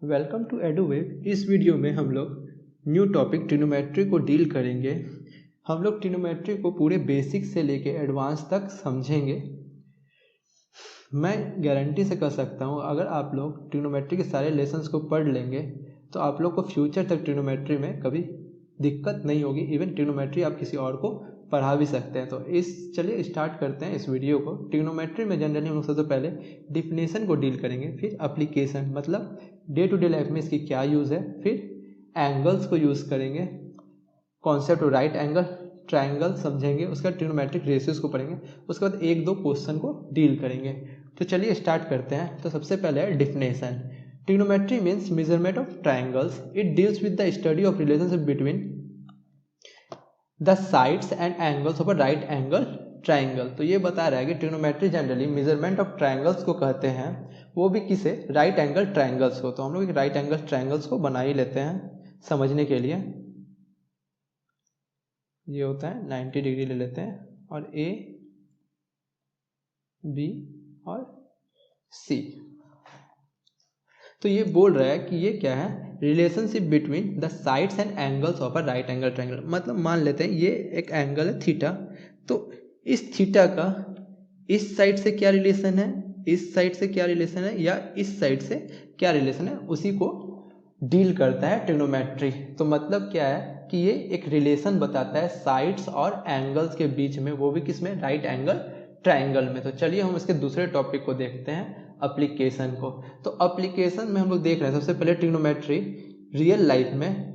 Welcome to एडुवेब। इस video में हम लोग न्यू टॉपिक ट्रिग्नोमेट्री को डील करेंगे। हम लोग ट्रिग्नोमेट्री को पूरे बेसिक से लेके एडवांस तक समझेंगे। मैं गारंटी से कह सकता हूँ, अगर आप लोग ट्रिग्नोमेट्री के सारे लेसन्स को पढ़ लेंगे तो आप लोग को फ्यूचर तक ट्रिग्नोमेट्री में कभी दिक्कत नहीं होगी। इवन ट्रिग्नोमेट्री आप किसी और को पढ़ा भी सकते हैं। तो चलिए स्टार्ट करते हैं इस वीडियो को। ट्रिग्नोमेट्री में जनरली हम लोग सबसे पहले डिफिनेशन को डील करेंगे, फिर एप्लीकेशन मतलब डे टू डे लाइफ में इसकी क्या यूज़ है, फिर एंगल्स को यूज़ करेंगे, कॉन्सेप्ट राइट एंगल ट्रायंगल समझेंगे, उसका ट्रिग्नोमेट्रिक रेशियोज को पढ़ेंगे, उसके बाद एक दो क्वेश्चन को डील करेंगे। तो चलिए स्टार्ट करते हैं। तो सबसे पहले है definition. Trigonometry means measurement of triangles. It deals with the study of relationship between the sides and angles of a right angle triangle. तो ये बता रहा है कि trigonometry generally measurement of triangles को कहते हैं, वो भी किसे, राइट एंगल ट्रायंगल्स को। तो हम लोग राइट एंगल ट्रायंगल्स को बना ही लेते हैं समझने के लिए। ये होता है 90 डिग्री ले लेते हैं और ए बी और सी। तो ये बोल रहा है कि ये क्या है, relationship between the sides and angles of a right angle triangle. मतलब मान लेते हैं ये एक एंगल है थीटा, तो इस थीटा का इस साइड से क्या रिलेशन है, इस साइड से क्या रिलेशन है, या इस साइड से क्या रिलेशन है, उसी को डील करता है ट्रिग्नोमेट्री। तो मतलब क्या है कि ये एक रिलेशन बताता है साइड्स और एंगल्स के बीच में, वो भी किसमें, राइट एंगल ट्रायंगल में। तो चलिए हम इसके दूसरे टॉपिक को देखते हैं, एप्लीकेशन को। तो एप्लीकेशन में हम लोग देख रहे हैं सबसे पहले ट्रिग्नोमेट्री रियल लाइफ में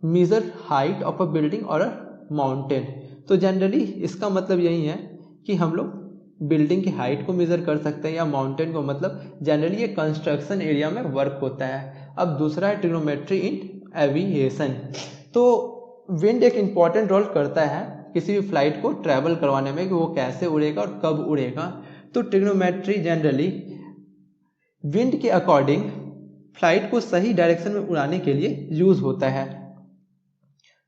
measure height of a building और अ माउंटेन। तो जनरली इसका मतलब यही है कि हम लोग बिल्डिंग की हाइट को मेजर कर सकते हैं या माउंटेन को। मतलब जनरली ये कंस्ट्रक्शन एरिया में वर्क होता है। अब दूसरा है ट्रिग्नोमेट्री इन एविएशन। तो विंड एक इम्पॉर्टेंट रोल करता है किसी भी फ्लाइट को ट्रैवल करवाने में, कि वो कैसे उड़ेगा और कब उड़ेगा। तो ट्रिग्नोमेट्री जनरली विंड के अकॉर्डिंग फ्लाइट को सही डायरेक्शन में उड़ाने के लिए यूज होता है।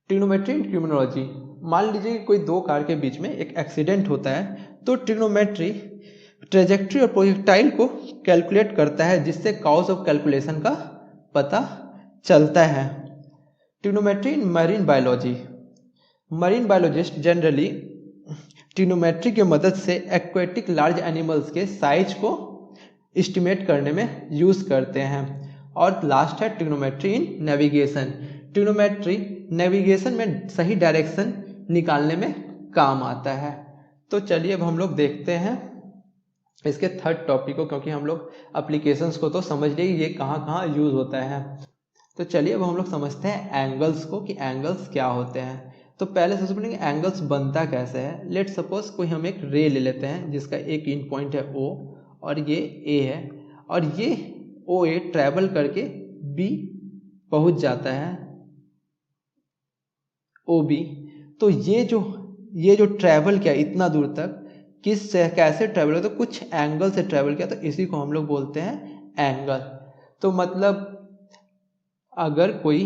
ट्रिग्नोमेट्री इन क्रिमिनोलॉजी, मान लीजिए कोई दो कार के बीच में एक एक्सीडेंट होता है, तो ट्रिग्नोमेट्री ट्रेजेक्ट्री और प्रोजेक्टाइल को कैलकुलेट करता है, जिससे कॉज ऑफ कैलकुलेशन का पता चलता है। Trigonometry in marine biology, marine biologist generally trigonometry की मदद से एक्वेटिक लार्ज एनिमल्स के साइज को एस्टिमेट करने में यूज करते हैं। और लास्ट है trigonometry in navigation. Trigonometry navigation में सही डायरेक्शन निकालने में काम आता है। तो चलिए अब हम लोग देखते हैं इसके थर्ड टॉपिक को, क्योंकि हम लोग एप्लीकेशंस को तो समझ लिए ये कहाँ कहाँ यूज होता है। तो चलिए अब हम लोग समझते हैं एंगल्स को, कि एंगल्स क्या होते हैं। तो पहले सबसे पहले एंगल्स बनता कैसे है। लेट सपोज कोई हम एक रे ले लेते हैं जिसका एक इन पॉइंट है O और ये A है, और ये OA ट्रैवल करके B पहुंच जाता है OB। तो ये जो ट्रैवल किया इतना दूर तक, कैसे ट्रैवल किया, तो कुछ एंगल से ट्रैवल किया, तो इसी को हम लोग बोलते हैं एंगल। तो मतलब अगर कोई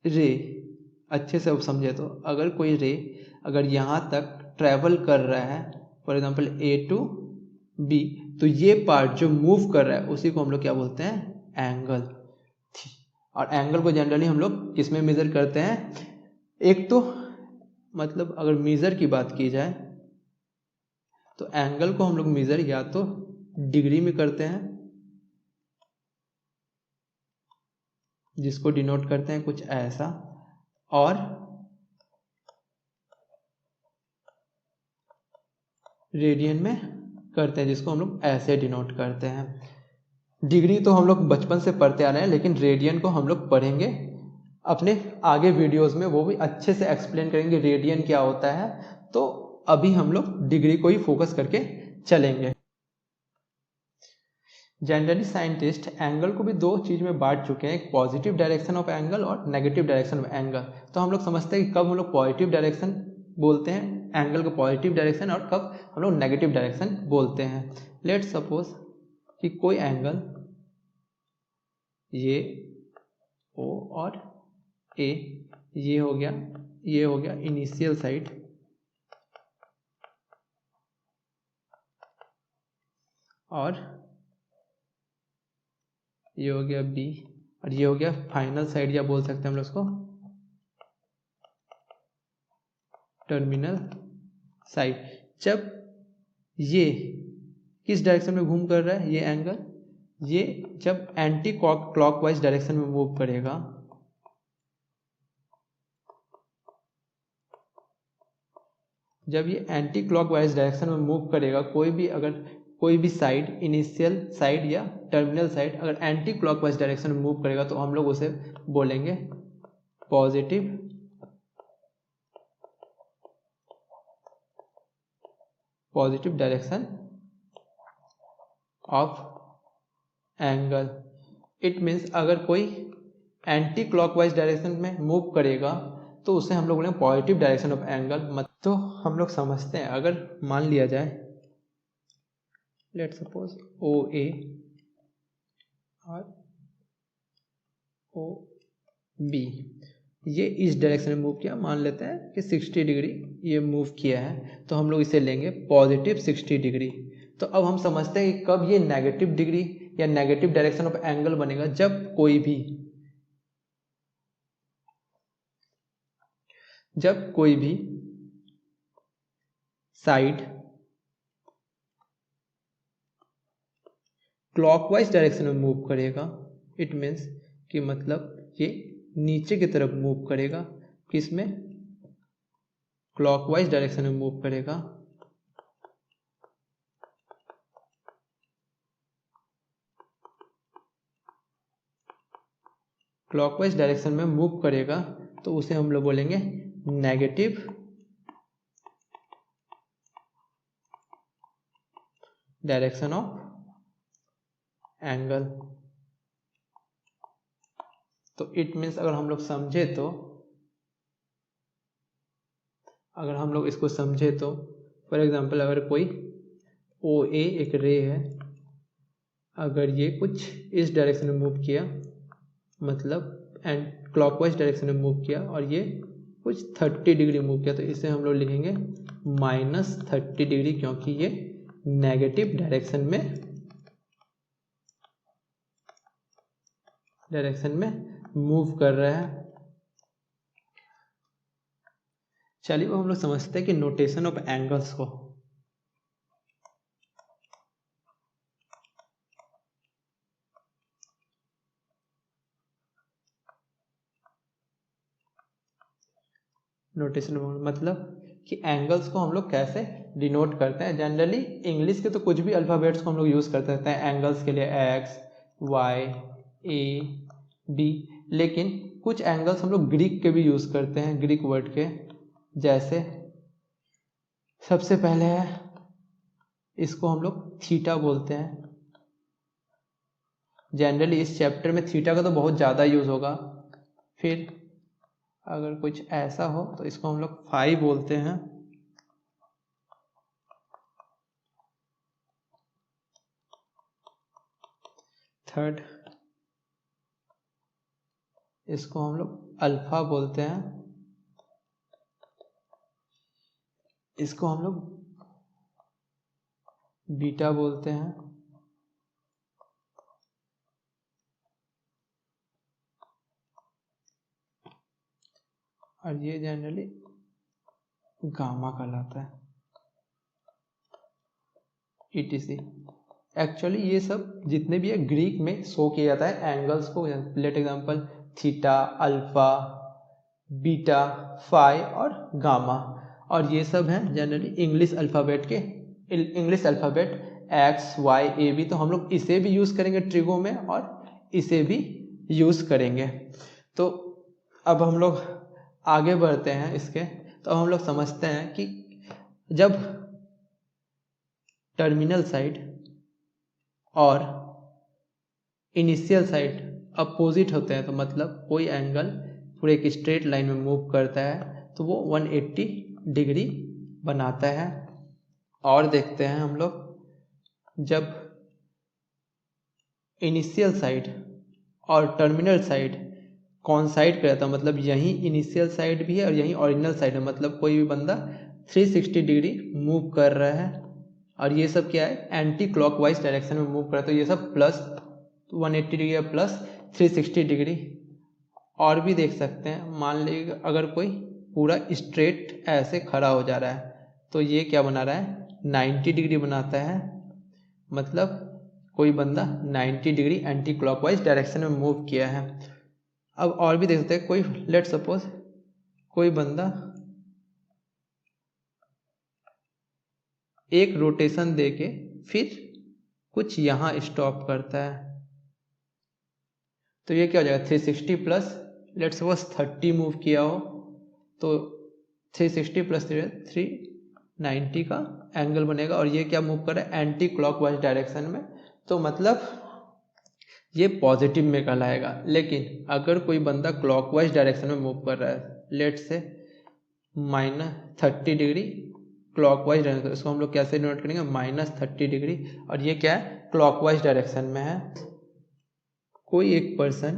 रे, अच्छे से अब समझे, तो अगर कोई रे अगर यहाँ तक ट्रैवल कर रहा है, for example A to B, तो ये पार्ट जो मूव कर रहा है उसी को हम लोग क्या बोलते हैं, एंगल। और एंगल को जनरली हम लोग किस में मेजर करते हैं, एक तो मतलब अगर मेजर की बात की जाए तो एंगल को हम लोग मेजर या तो डिग्री में करते हैं, जिसको डिनोट करते हैं कुछ ऐसा, और रेडियन में करते हैं, जिसको हम लोग ऐसे डिनोट करते हैं। डिग्री तो हम लोग बचपन से पढ़ते आ रहे हैं, लेकिन रेडियन को हम लोग पढ़ेंगे अपने आगे वीडियोस में, वो भी अच्छे से एक्सप्लेन करेंगे रेडियन क्या होता है। तो अभी हम लोग डिग्री को ही फोकस करके चलेंगे। जनरली साइंटिस्ट एंगल को भी दो चीज में बांट चुके हैं, एक पॉजिटिव डायरेक्शन ऑफ एंगल और नेगेटिव डायरेक्शन ऑफ एंगल। तो हम लोग समझते हैं कि कब हम लोग पॉजिटिव डायरेक्शन बोलते हैं एंगल को पॉजिटिव डायरेक्शन, और कब हम लोग नेगेटिव डायरेक्शन बोलते हैं। लेट सपोज कि कोई एंगल ये O और A, ये हो गया इनिशियल साइड, और ये हो गया बी, और ये हो गया फाइनल साइड, या बोल सकते हैं हम लोग उसको टर्मिनल साइड। जब ये किस डायरेक्शन में घूम कर रहा है ये एंगल, ये जब एंटी क्लॉकवाइज डायरेक्शन में मूव करेगा, जब ये एंटी क्लॉकवाइज डायरेक्शन में मूव करेगा, कोई भी साइड, इनिशियल साइड या टर्मिनल साइड अगर एंटी क्लॉकवाइज डायरेक्शन में मूव करेगा तो हम लोग उसे बोलेंगे positive direction of angle. It means अगर कोई एंटी क्लॉकवाइज डायरेक्शन में मूव करेगा तो उसे हम लोग बोलेंगे पॉजिटिव डायरेक्शन ऑफ एंगल। तो हम लोग समझते हैं, अगर मान लिया जाए लेट सपोज ओ ए और ओ बी, ये इस डायरेक्शन में मूव किया, मान लेते हैं कि 60 डिग्री ये मूव किया है, तो हम लोग इसे लेंगे पॉजिटिव 60 डिग्री। तो अब हम समझते हैं कि कब ये नेगेटिव डिग्री या नेगेटिव डायरेक्शन ऑफ एंगल बनेगा, जब कोई भी साइड क्लॉकवाइज डायरेक्शन में मूव करेगा। इट मीन्स कि मतलब ये नीचे की तरफ मूव करेगा, किसमें, क्लॉकवाइज डायरेक्शन में मूव करेगा। क्लॉकवाइज डायरेक्शन में मूव करेगा तो उसे हम लोग बोलेंगे नेगेटिव डायरेक्शन ऑफ एंगल। तो इट मीन्स अगर हम लोग इसको समझे तो फॉर एग्जांपल अगर कोई ओ ए एक रे है, अगर ये कुछ इस डायरेक्शन में मूव किया, मतलब एंड क्लॉकवाइज डायरेक्शन में मूव किया, और ये कुछ 30 डिग्री मूव किया, तो इसे हम लोग लिखेंगे -30 डिग्री, क्योंकि ये नेगेटिव डायरेक्शन में मूव कर रहा है। चलिए वो हम लोग समझते हैं कि नोटेशन ऑफ एंगल्स को। नोटेशन मतलब कि एंगल्स को हम लोग कैसे डिनोट करते हैं। जनरली इंग्लिश के तो कुछ भी अल्फ़ाबेट्स को हम लोग यूज़ करते रहते हैं एंगल्स के लिए, एक्स, वाई, ए, बी, लेकिन कुछ एंगल्स हम लोग ग्रीक के भी यूज़ करते हैं, ग्रीक वर्ड के। जैसे सबसे पहले है, इसको हम लोग थीटा बोलते हैं। जनरली इस चैप्टर में थीटा का तो बहुत ज़्यादा यूज़ होगा। फिर अगर कुछ ऐसा हो तो इसको हम लोग फाई बोलते हैं। थर्ड, इसको हम लोग अल्फा बोलते हैं। इसको हम लोग बीटा बोलते हैं। और ये जनरली गामा कहलाता है, ETC। एक्चुअली ये सब जितने भी है ग्रीक में शो किया जाता है एंगल्स को। Let example theta, alpha, beta, phi और गामा। और ये सब हैं generally English alphabet X, Y, A, B. तो हम लोग इसे भी यूज़ करेंगे ट्रिगो में और इसे भी यूज़ करेंगे। तो अब हम लोग आगे बढ़ते हैं इसके। तो हम लोग समझते हैं कि जब टर्मिनल साइड और इनिशियल साइड अपोजिट होते हैं, तो मतलब कोई एंगल पूरे एक स्ट्रेट लाइन में मूव करता है तो वो 180 डिग्री बनाता है। और देखते हैं हम लोग, जब इनिशियल साइड और टर्मिनल साइड कॉन्साइड करता है, मतलब यहीं इनिशियल साइड भी है और यहीं ओरिजिनल साइड है, मतलब कोई भी बंदा 360 डिग्री मूव कर रहा है। और ये सब क्या है, एंटी क्लॉकवाइज डायरेक्शन में मूव कर रहा है, तो ये सब प्लस तो 180 डिग्री प्लस 360 डिग्री। और भी देख सकते हैं, मान लीजिए अगर कोई पूरा स्ट्रेट ऐसे खड़ा हो जा रहा है तो ये क्या बना रहा है, 90 डिग्री बनाता है। मतलब कोई बंदा 90 डिग्री एंटी क्लॉकवाइज डायरेक्शन में मूव किया है। अब और भी देख सकते हैं, कोई लेट सपोज कोई बंदा एक रोटेशन देके फिर कुछ यहाँ स्टॉप करता है, तो ये क्या हो जाएगा, 360 प्लस लेट सपोज 30 मूव किया हो तो 360 प्लस 390 का एंगल बनेगा। और ये क्या मूव कर रहा है, एंटी क्लॉकवाइज डायरेक्शन में, तो मतलब ये पॉजिटिव में कहलाएगा। लेकिन अगर कोई बंदा क्लॉकवाइज डायरेक्शन में मूव कर रहा है, लेट से -30 डिग्री क्लॉकवाइज डायरेक्शन, इसको हम लोग कैसे नोट करेंगे, -30 डिग्री, और ये क्या है, क्लॉकवाइज डायरेक्शन में है। कोई एक पर्सन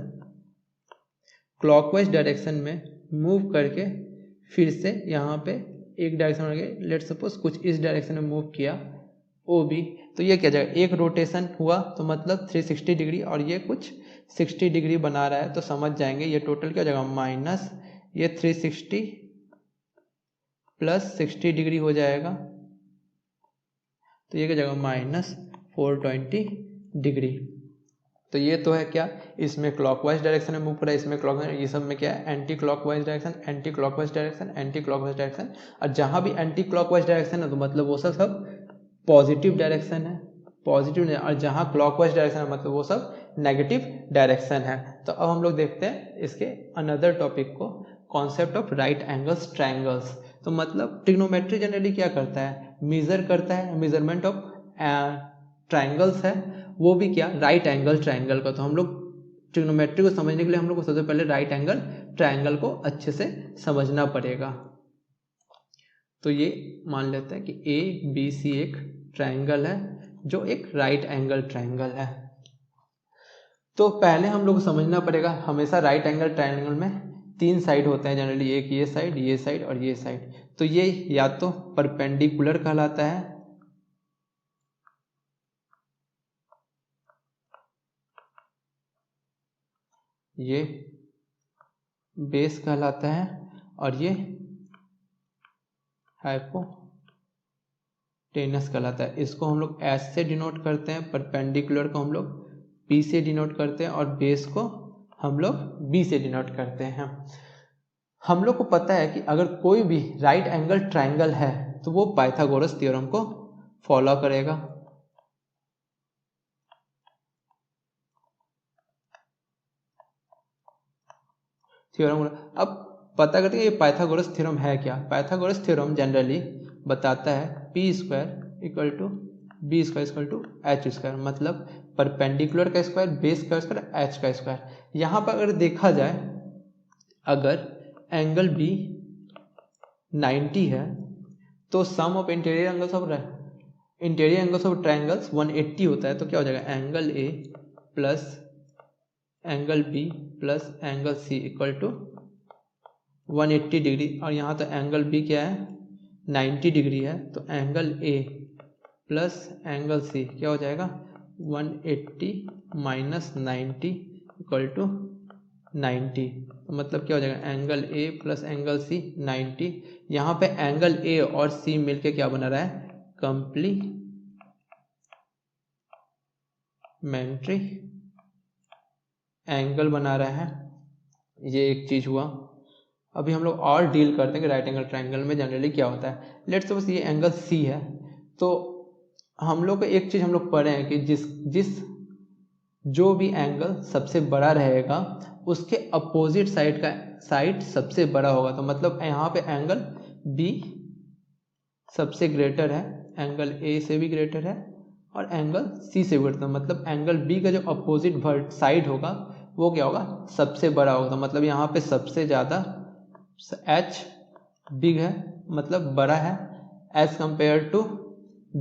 क्लॉकवाइज डायरेक्शन में मूव करके फिर से यहाँ पे एक डायरेक्शन में गए, लेट सपोज कुछ इस डायरेक्शन में मूव किया OB, तो ये क्या जाएगा, एक रोटेशन हुआ तो मतलब 360 डिग्री, और ये कुछ 60 डिग्री बना रहा है, तो समझ जाएंगे ये टोटल क्या हो जाएगा, माइनस ये 360 प्लस 60 डिग्री हो जाएगा, तो ये क्या जाएगा -420 डिग्री। तो ये तो है क्या, इसमें क्लॉकवाइज डायरेक्शन में मूव कर रहा है, इसमें क्लॉकवाइज, ये सब में क्या है, anti clockwise direction, anti clockwise direction, anti clockwise direction. और जहाँ भी एंटी क्लॉकवाइज डायरेक्शन है तो मतलब वो सब पॉजिटिव डायरेक्शन है, पॉजिटिव, और जहाँ क्लॉकवाइज डायरेक्शन है मतलब वो सब नेगेटिव डायरेक्शन है। तो अब हम लोग देखते हैं इसके अनदर टॉपिक को, concept of right angles triangles. तो मतलब ट्रिग्नोमेट्री जनरली क्या करता है, मेजर करता है, मेजरमेंट ऑफ ट्रायंगल्स है, वो भी क्या, राइट एंगल ट्रायंगल का। तो हम लोग ट्रिग्नोमेट्री को समझने के लिए हम लोग को सबसे पहले राइट एंगल ट्रायंगल को अच्छे से समझना पड़ेगा। तो ये मान लेते हैं कि ABC एक ट्रायंगल है जो एक राइट एंगल ट्रायंगल है। तो पहले हम लोग को समझना पड़ेगा, हमेशा राइट एंगल ट्रायंगल में 3 साइड होते हैं जनरली, एक ये साइड और ये साइड। तो ये या तो परपेंडिकुलर कहलाता है, ये बेस कहलाता है, और ये हाइपोटेनस कहलाता है। इसको हम लोग S से डिनोट करते हैं, परपेंडिकुलर को हम लोग P से डिनोट करते हैं, और बेस को हम लोग B से डिनोट करते हैं। हम लोग को पता है कि अगर कोई भी राइट एंगल ट्रायंगल है तो वो पाइथागोरस थ्योरम को फॉलो करेगा। थ्योरम अब पता करते हैं ये पाइथागोरस थ्योरम है क्या। पाइथागोरस थ्योरम जनरली बताता है P² = B² = H², मतलब परपेंडिकुलर का स्क्वायर, बेस का स्क्वायर, H का स्क्वायर। यहाँ पर अगर देखा जाए, अगर एंगल B 90 है तो sum of interior angles of triangles 180 होता है। तो क्या हो जाएगा, angle A plus angle B plus angle C = 180 degree, और यहाँ तो एंगल B क्या है, 90 डिग्री है, तो angle A plus angle C क्या हो जाएगा, 180 माइनस 90 = 90। तो मतलब क्या हो जाएगा, angle A plus angle C 90। यहाँ पे एंगल A और C मिलके क्या बना रहा है, कॉम्प्लीमेंट्री एंगल बना रहा है। ये एक चीज हुआ। अभी हम लोग और डील करते हैं कि राइट एंगल ट्रायंगल में जनरली क्या होता है। लेट्स सपोज ये एंगल C है, तो हम लोग को एक चीज हम लोग पढ़े हैं कि जो भी एंगल सबसे बड़ा रहेगा उसके अपोजिट साइड का साइड सबसे बड़ा होगा। तो मतलब यहाँ पे एंगल B सबसे ग्रेटर है, एंगल A से भी ग्रेटर है, और एंगल C से भी ग्रेटर है। मतलब एंगल B का जो अपोजिट साइड होगा वो क्या होगा, सबसे बड़ा होगा। तो मतलब यहाँ पे सबसे ज़्यादा H बिग है, मतलब बड़ा है, एज कंपेयर टू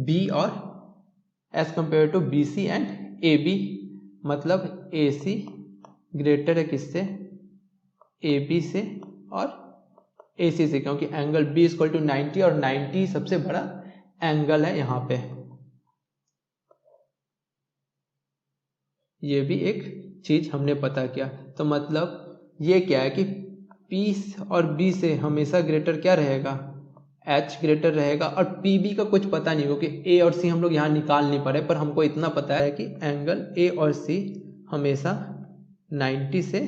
B और as compare to BC and AB। मतलब AC ग्रेटर है किससे, AB से और AC से, क्योंकि एंगल B = 90 और 90 सबसे बड़ा एंगल है यहाँ पे। ये भी एक चीज़ हमने पता किया। तो मतलब ये क्या है कि P और B से हमेशा ग्रेटर क्या रहेगा, H ग्रेटर रहेगा। और PB का कुछ पता नहीं, क्योंकि A और C हम लोग यहाँ निकाल नहीं पा रहे, पर हमको इतना पता है कि एंगल A और C हमेशा 90 से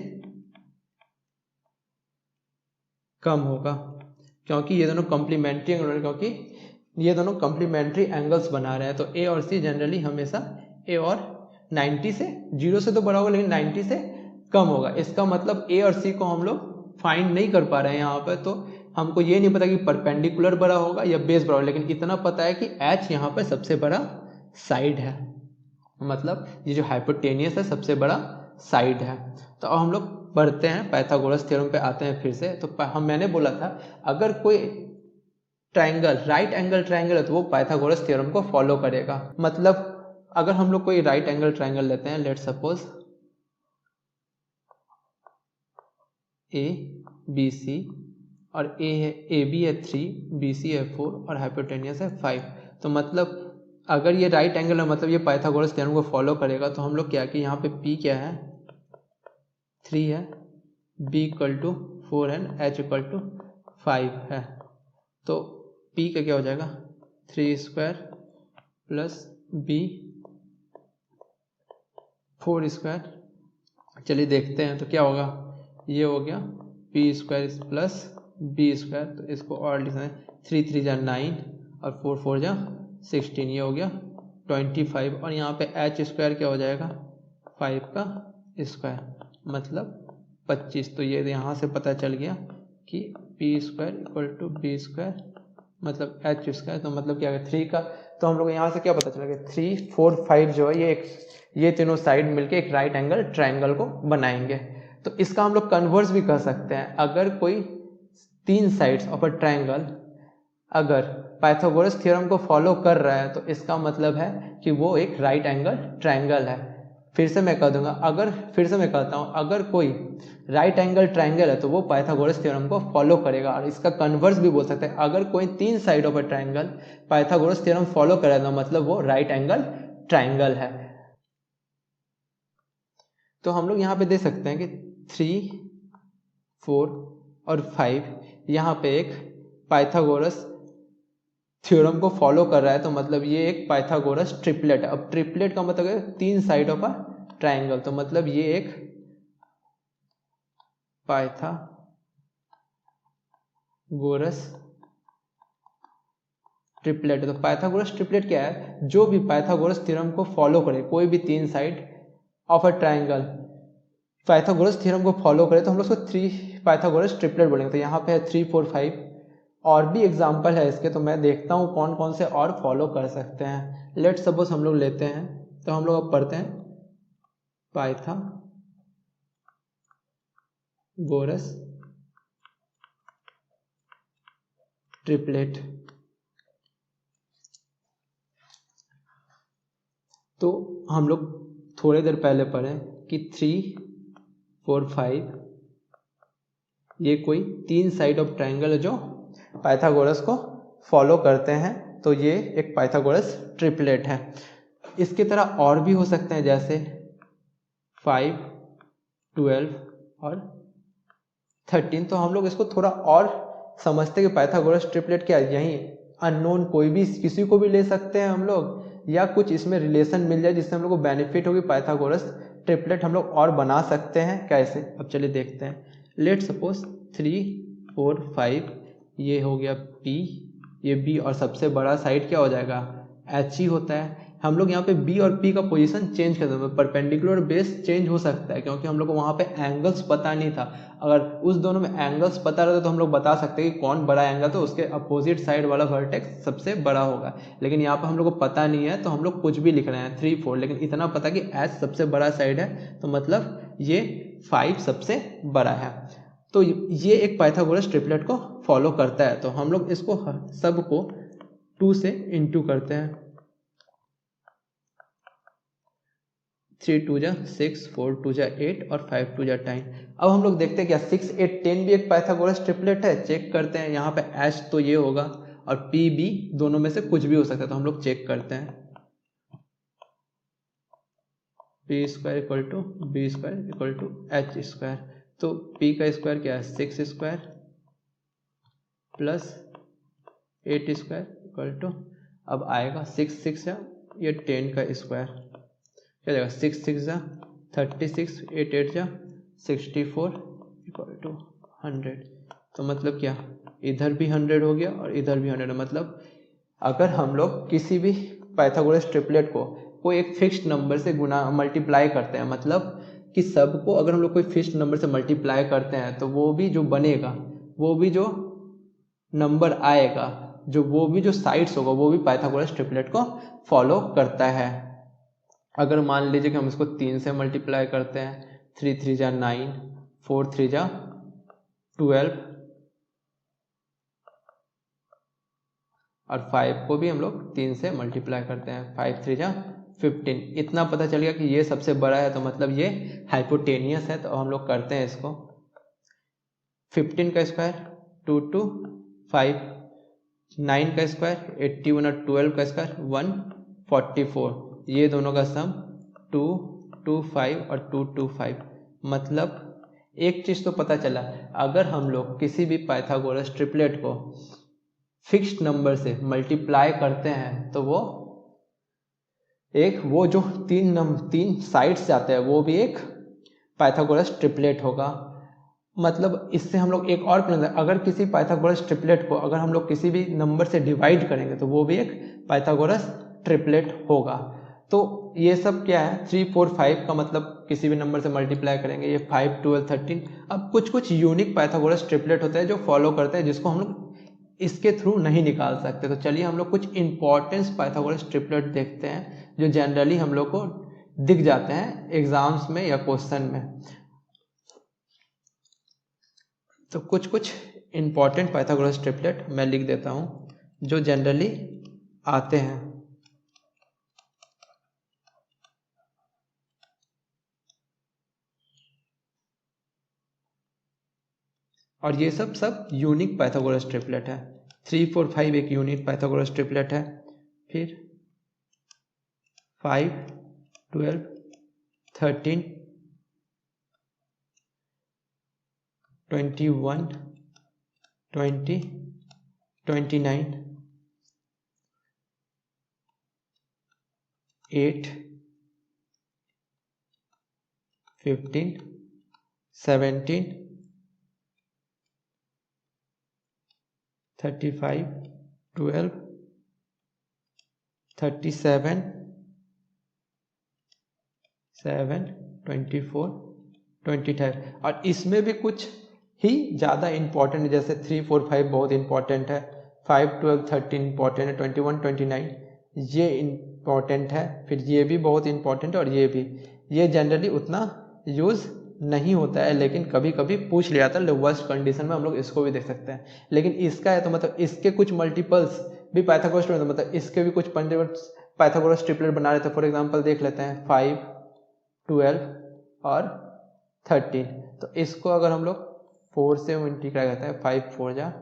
कम होगा, क्योंकि ये दोनों कॉम्प्लीमेंट्री एंगल, क्योंकि ये दोनों कॉम्प्लीमेंट्री एंगल्स बना रहे हैं। तो A और C जनरली हमेशा A और 90 से, 0 से तो बड़ा होगा लेकिन 90 से कम होगा। इसका मतलब A और C को हम लोग फाइंड नहीं कर पा रहे हैं यहाँ पर, तो हमको ये नहीं पता कि परपेंडिकुलर बड़ा होगा या बेस बड़ा होगा, लेकिन इतना पता है कि H यहाँ पर सबसे बड़ा साइड है, मतलब ये जो हाइपोटेनियस है सबसे बड़ा साइड है। तो अब हम लोग बढ़ते हैं पाइथागोरस थ्योरम पे आते हैं फिर से। तो मैंने बोला था अगर कोई ट्रायंगल राइट एंगल ट्रायंगल है तो वो पाइथागोरस थ्योरम को फॉलो करेगा। मतलब अगर हम लोग कोई राइट एंगल ट्रायंगल लेते हैं, लेट सपोज ABC और AB है 3, BC है 4 और हाइपोटेनियस है 5। तो मतलब अगर ये राइट एंगल है मतलब ये पाइथागोरस थ्योरम को फॉलो करेगा। तो हम लोग क्या कि यहाँ पे P क्या है 3 है, B इक्वल टू 4 है, H इक्वल टू 5 है। तो P का क्या हो जाएगा 3 स्क्वायर प्लस B 4 स्क्वायर। चलिए देखते हैं तो क्या होगा, ये हो गया P square plus B square. तो इसको और लिखना है 3 3 जा 9 और 4 4 जा 16, ये हो गया 25। और यहाँ पे H स्क्वायर क्या हो जाएगा 5 का स्क्वायर मतलब 25। तो ये यहाँ से पता चल गया कि P square equal to B square मतलब H स्क्वायर। तो मतलब क्या है 3 का, तो हम लोग यहाँ से क्या पता चला 3 4 5 जो है ये तीनों साइड मिलके एक राइट एंगल ट्रायंगल को बनाएंगे। तो इसका हम लोग कन्वर्स भी कर सकते हैं। अगर कोई 3 साइड्स ऑफ अ ट्रायंगल अगर पाइथागोरस थ्योरम को फॉलो कर रहा है तो इसका मतलब है कि वो एक राइट एंगल ट्रायंगल है। फिर से मैं कह दूंगा, फिर से मैं कहता हूँ, अगर कोई राइट एंगल ट्रायंगल है तो वो पाइथागोरस थ्योरम को फॉलो करेगा। और इसका कन्वर्स भी बोल सकते हैं, अगर कोई 3 side of a triangle Pythagoras theorem follow करेगा मतलब वो राइट एंगल ट्रायंगल है। तो हम लोग यहाँ पे देख सकते हैं कि 3 4 और 5 यहाँ पे एक पाइथागोरस थ्योरम को फॉलो कर रहा है। तो मतलब ये एक पाइथागोरस ट्रिपलेट है। अब ट्रिपलेट का मतलब है 3 साइड ऑफ अ ट्रायंगल, तो मतलब ये एक पाइथागोरस ट्रिपलेट है। तो पाइथागोरस ट्रिपलेट क्या है, जो भी पाइथागोरस थ्योरम को फॉलो करे, कोई भी 3 side of a triangle Pythagoras theorem को फॉलो करे तो हम लोग उसको 3 पाइथागोरस ट्रिपलेट बोलेंगे। तो यहाँ पे है 3 4 5 और भी एग्जाम्पल है इसके, तो मैं देखता हूँ कौन कौन से और फॉलो कर सकते हैं। लेट सपोज हम लोग लेते हैं, तो हम लोग अब पढ़ते हैं पाइथागोरस ट्रिपलेट। तो हम लोग थोड़ी देर पहले पढ़े कि 3 4 5 ये कोई 3 साइड ऑफ ट्रायंगल है जो पाइथागोरस को फॉलो करते हैं। तो ये एक पाइथागोरस ट्रिपलेट है। इसकी तरह और भी हो सकते हैं, जैसे 5 12 और 13। तो हम लोग इसको थोड़ा और समझते हैं कि पाइथागोरस ट्रिपलेट क्या है। यही अननोन कोई भी किसी को भी ले सकते हैं हम लोग, या कुछ इसमें रिलेशन मिल जाए जिससे हम लोग को बेनिफिट होगी। पाइथागोरस ट्रिपलेट हम लोग और बना सकते हैं कैसे, अब चलिए देखते हैं। लेट सपोज 3 4 5 ये हो गया P, ये B और सबसे बड़ा साइड क्या हो जाएगा H ही होता है। हम लोग यहाँ पे B और P का पोजीशन चेंज कर देंगे, परपेंडिकुलर बेस चेंज हो सकता है क्योंकि हम लोग को वहाँ पे एंगल्स पता नहीं था। अगर उस दोनों में एंगल्स पता रहता तो हम लोग बता सकते हैं कि कौन बड़ा एंगल, तो उसके अपोजिट साइड वाला वर्टेक्स सबसे बड़ा होगा। लेकिन यहाँ पे हम लोग को पता नहीं है तो हम लोग कुछ भी लिख रहे हैं 3 4, लेकिन इतना पता कि H सबसे बड़ा साइड है तो मतलब ये 5 सबसे बड़ा है। तो ये एक पाइथागोरस ट्रिपलेट को फॉलो करता है। तो हम लोग इसको सबको 2 से इंटू करते हैं, 3 2 जा 6 4 2 जा 8 और 5 2 जा 10। अब हम लोग देखते हैं क्या 6 8 10 भी एक पाइथागोरस ट्रिपलेट है। चेक करते हैं, यहाँ पे H तो ये होगा और P B दोनों में से कुछ भी हो सकता है। तो हम लोग चेक करते हैं, P square equal to B square equal to H square. तो पी का स्क्वायर क्या है 6 square plus 8 square equal to, अब आएगा 6 6 जा ये 10 का स्क्वायर, क्या जाएगा 6 6 जा 36, 8 8 जा 64 इक्वल टू 100। तो मतलब क्या, इधर भी 100 हो गया और इधर भी 100। मतलब अगर हम लोग किसी भी पाइथागोरस ट्रिपलेट को कोई एक फिक्स्ड नंबर से गुना मल्टीप्लाई करते हैं, मतलब कि सबको अगर हम लोग कोई फिक्स्ड नंबर से मल्टीप्लाई करते हैं तो वो भी जो बनेगा, वो भी जो नंबर आएगा, वो भी जो साइड्स होगा वो भी पाइथागोरस ट्रिपलेट को फॉलो करता है। अगर मान लीजिए कि हम इसको 3 से मल्टीप्लाई करते हैं, 3 3 जा 9, 4 3 जा 12 और 5 को भी हम लोग 3 से मल्टीप्लाई करते हैं, 5 3 जा 15। इतना पता चल गया कि ये सबसे बड़ा है, तो मतलब ये हाइपोटेनियस है। तो हम लोग करते हैं इसको, 15 का स्क्वायर 2 2 5, 9 का स्क्वायर 81 और 12 का स्क्वायर 144, ये दोनों का सम 2 2 5 और 2 2 5। मतलब एक चीज तो पता चला, अगर हम लोग किसी भी पाइथागोरस ट्रिपलेट को फिक्स्ड नंबर से मल्टीप्लाई करते हैं तो वो जो तीन साइड्स जाते हैं वो भी एक पाइथागोरस ट्रिपलेट होगा। मतलब इससे हम लोग एक और, अगर किसी पाइथागोरस ट्रिपलेट को अगर हम लोग किसी भी नंबर से डिवाइड करेंगे तो वो भी एक पाइथागोरस ट्रिपलेट होगा। तो ये सब क्या है, 3 4 5 का मतलब किसी भी नंबर से मल्टीप्लाई करेंगे, ये 5 12 13। अब कुछ यूनिक पाइथागोरस ट्रिपलेट होते हैं जो फॉलो करते हैं, जिसको हम लोग इसके थ्रू नहीं निकाल सकते। तो चलिए हम लोग कुछ इंपॉर्टेंट पाइथागोरस ट्रिपलेट देखते हैं जो जनरली हम लोग को दिख जाते हैं एग्जाम्स में या क्वेश्चन में। तो कुछ इंपॉर्टेंट पाइथागोरस ट्रिपलेट मैं लिख देता हूं जो जनरली आते हैं। और ये सब यूनिक पाइथागोरस ट्रिपलेट है। 3 4 5 एक यूनिक पाइथागोरस ट्रिपलेट है, फिर 5 12 13 21 20 29 8 15 17 35 12 37 7 24 25। और इसमें भी कुछ ही ज़्यादा इंपॉर्टेंट है, जैसे 3 4 5 बहुत इंपॉर्टेंट है, 5 12 13 इंपॉर्टेंट है, 21 29 ये इंपॉर्टेंट है, फिर ये भी बहुत इंपॉर्टेंट है और ये भी। ये जनरली उतना यूज़ नहीं होता है, लेकिन कभी कभी पूछ लिया जाता है, वर्स्ट कंडीशन में हम लोग इसको भी देख सकते हैं। लेकिन इसका है तो मतलब इसके कुछ मल्टीपल्स भी पाइथागोरस ट्रिपलेट, मतलब इसके भी कुछ पाइथागोरस ट्रिपलेट बना रहे थे। फॉर एग्जांपल देख लेते हैं 5 12 और 13। तो इसको अगर हम लोग 4 से मल्टीप्लाई करते हैं, 5 4 जा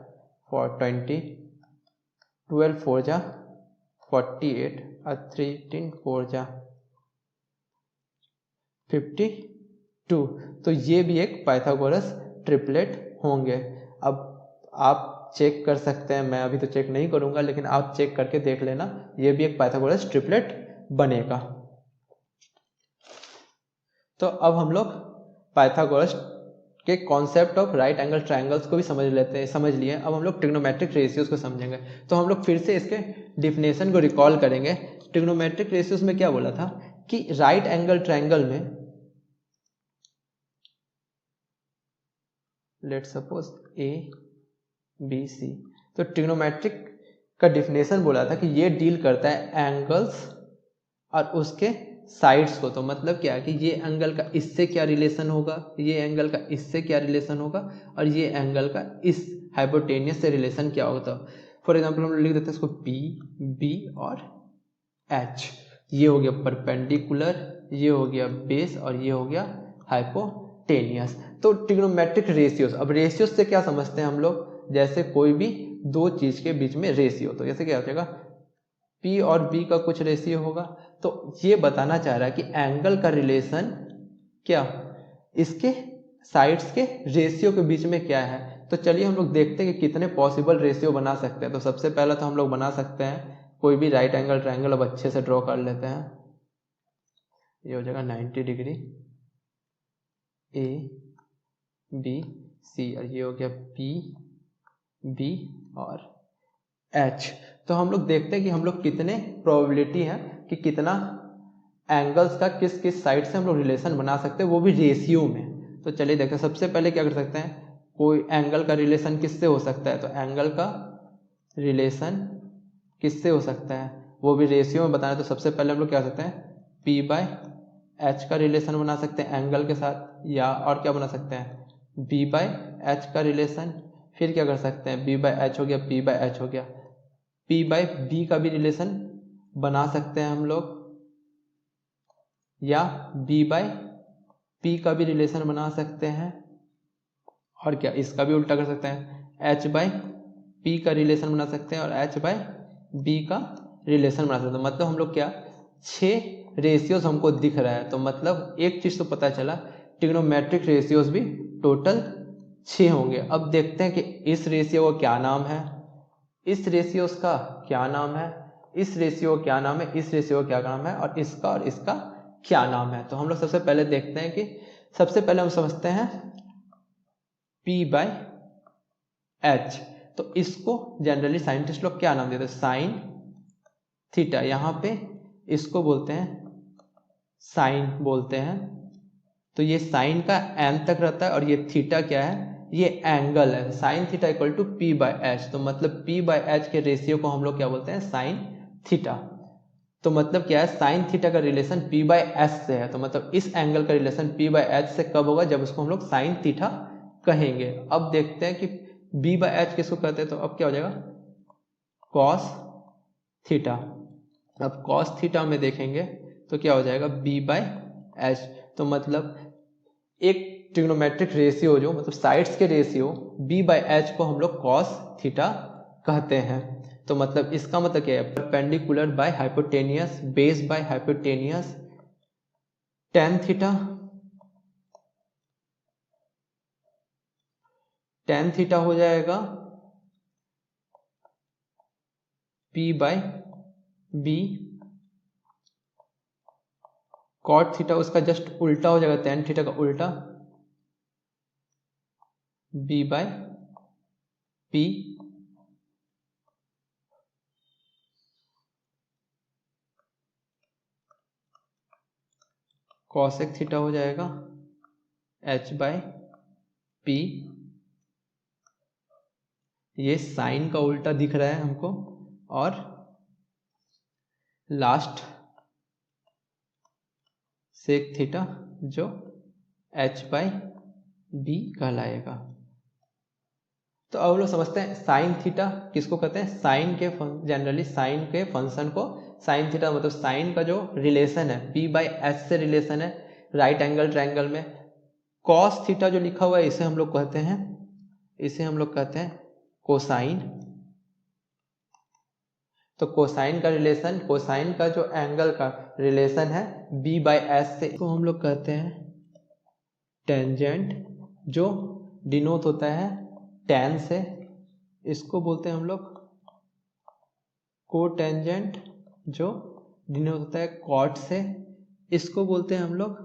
20, 12 4 जा 48 और 13 4 जा 52। तो ये भी एक पाइथागोरस ट्रिपलेट होंगे। अब आप चेक कर सकते हैं, मैं अभी तो चेक नहीं करूंगा, लेकिन आप चेक करके देख लेना, ये भी एक पाइथागोरस ट्रिपलेट बनेगा। तो अब हम लोग पाइथागोरस के concept of right angle triangles को भी समझ लिए। अब हम लोग ट्रिग्नोमेट्रिक रेशियोज को समझेंगे। तो हम लोग फिर से इसके डिफिनेशन को रिकॉल करेंगे। ट्रिग्नोमेट्रिक रेशियोज में क्या बोला था कि राइट एंगल ट्रायंगल में, let's suppose A B C, तो ट्रिग्नोमेट्रिक का डिफिनेशन बोला था कि ये डील करता है एंगल्स और उसके साइड्स को। तो मतलब क्या है कि ये एंगल का इससे क्या रिलेशन होगा, ये एंगल का इससे क्या रिलेशन होगा, और ये एंगल का इस हाइपोटेनियस से रिलेशन क्या होगा। फॉर एग्जांपल हम लिख देते हैं इसको पी बी और एच। ये हो गया परपेंडिकुलर, ये हो गया बेस और ये हो गया हाइपोटेनियस। तो ट्रिग्नोमेट्रिक रेशियोज, अब रेशियोज से क्या समझते हैं हम लोग, जैसे कोई भी दो चीज के बीच में रेशियो, तो जैसे क्या हो जाएगा P और B का कुछ रेशियो होगा। तो ये बताना चाह रहा है कि एंगल का रिलेशन क्या इसके साइड्स के रेशियो के बीच में क्या है। तो चलिए हम लोग देखते हैं कि कितने पॉसिबल रेशियो बना सकते हैं। तो सबसे पहला तो हम लोग बना सकते हैं कोई भी राइट एंगल ट्रायंगल। अब अच्छे से ड्रॉ कर लेते हैं। ये हो जाएगा 90 डिग्री ABC और ये हो गया PB और H। तो हम लोग देखते हैं कि हम लोग कितने प्रोबेबिलिटी है कि कितना एंगल्स का किस किस साइड से हम लोग रिलेशन बना सकते हैं, वो भी रेशियो में। तो चलिए देखते हैं। सबसे पहले क्या कर सकते हैं, कोई एंगल का रिलेशन किससे हो सकता है। तो एंगल का रिलेशन किससे हो सकता है वो भी रेशियो में बताना है। तो सबसे पहले हम लोग क्या कर सकते हैं, P/H का रिलेशन बना सकते हैं एंगल के साथ, या और क्या बना सकते हैं B/H का रिलेशन। फिर क्या कर सकते हैं, B/H हो गया, P/H हो गया, P/B का भी रिलेशन बना सकते हैं हम लोग, या B/P का भी रिलेशन बना सकते हैं। और क्या, इसका भी उल्टा कर सकते हैं, H/P का रिलेशन बना सकते हैं और H/B का रिलेशन बना सकते हैं। मतलब हम लोग क्या 6 रेशियोज हमको दिख रहा है। तो मतलब एक चीज़ तो पता चला, ट्रिग्नोमेट्रिक रेशियोज भी टोटल 6 होंगे। अब देखते हैं कि इस रेशियो का क्या नाम है, इस रेशियोज का क्या नाम है, इस रेशियो का क्या नाम है, इस रेशियो का क्या नाम है, और इसका क्या नाम है। तो हम लोग सबसे पहले देखते हैं कि सबसे पहले हम समझते हैं P/H। तो इसको जनरली साइंटिस्ट लोग क्या नाम देते हैं, साइन थीटा। यहाँ पे इसको बोलते हैं साइन बोलते हैं। तो ये साइन का m तक रहता है और ये थीटा क्या है, ये एंगल है। Sine theta equal to P/H। तो मतलब P/H के रेशियो को हम लोग क्या बोलते हैं, साइन थीटा। तो मतलब क्या है, साइन थीटा का रिलेशन P/S से है। तो मतलब इस एंगल का रिलेशन P/H से कब होगा, जब उसको हम लोग साइन थीटा कहेंगे। अब देखते हैं कि B/H किसको कहते हैं। तो अब क्या हो जाएगा, कॉस थीटा। अब कॉस थीटा में देखेंगे तो क्या हो जाएगा, B/H। तो मतलब एक ट्रिग्नोमेट्रिक रेशियो जो मतलब साइड्स के रेशियो B/H को हम लोग कॉस थीटा कहते हैं। तो मतलब इसका मतलब क्या है, perpendicular by hypotenuse, base by hypotenuse, tan theta. tan theta हो जाएगा P/B, कॉट थीटा उसका जस्ट उल्टा हो जाएगा, tan थीटा का उल्टा, B/P। कॉसेक थीटा हो जाएगा H/P। ये साइन का उल्टा दिख रहा है हमको। और लास्ट सेक थीटा जो H/B कहलाएगा। तो अब लोग समझते हैं साइन थीटा किसको कहते हैं, साइन के जनरली साइन के फंक्शन को साइन थीटा, मतलब साइन का जो रिलेशन है P/S से रिलेशन है राइट एंगल ट्रायंगल में। कॉस थीटा जो लिखा हुआ है इसे हम लोग कहते हैं कोसाइन। तो कोसाइन का रिलेशन, कोसाइन का जो एंगल का रिलेशन है B/S से, इसको हम लोग कहते हैं टेंजेंट, जो डिनोट होता है tan से। इसको बोलते हैं हम लोग कोटेंजेंट, जो डिनोट होता है कॉट से। इसको बोलते हैं हम लोग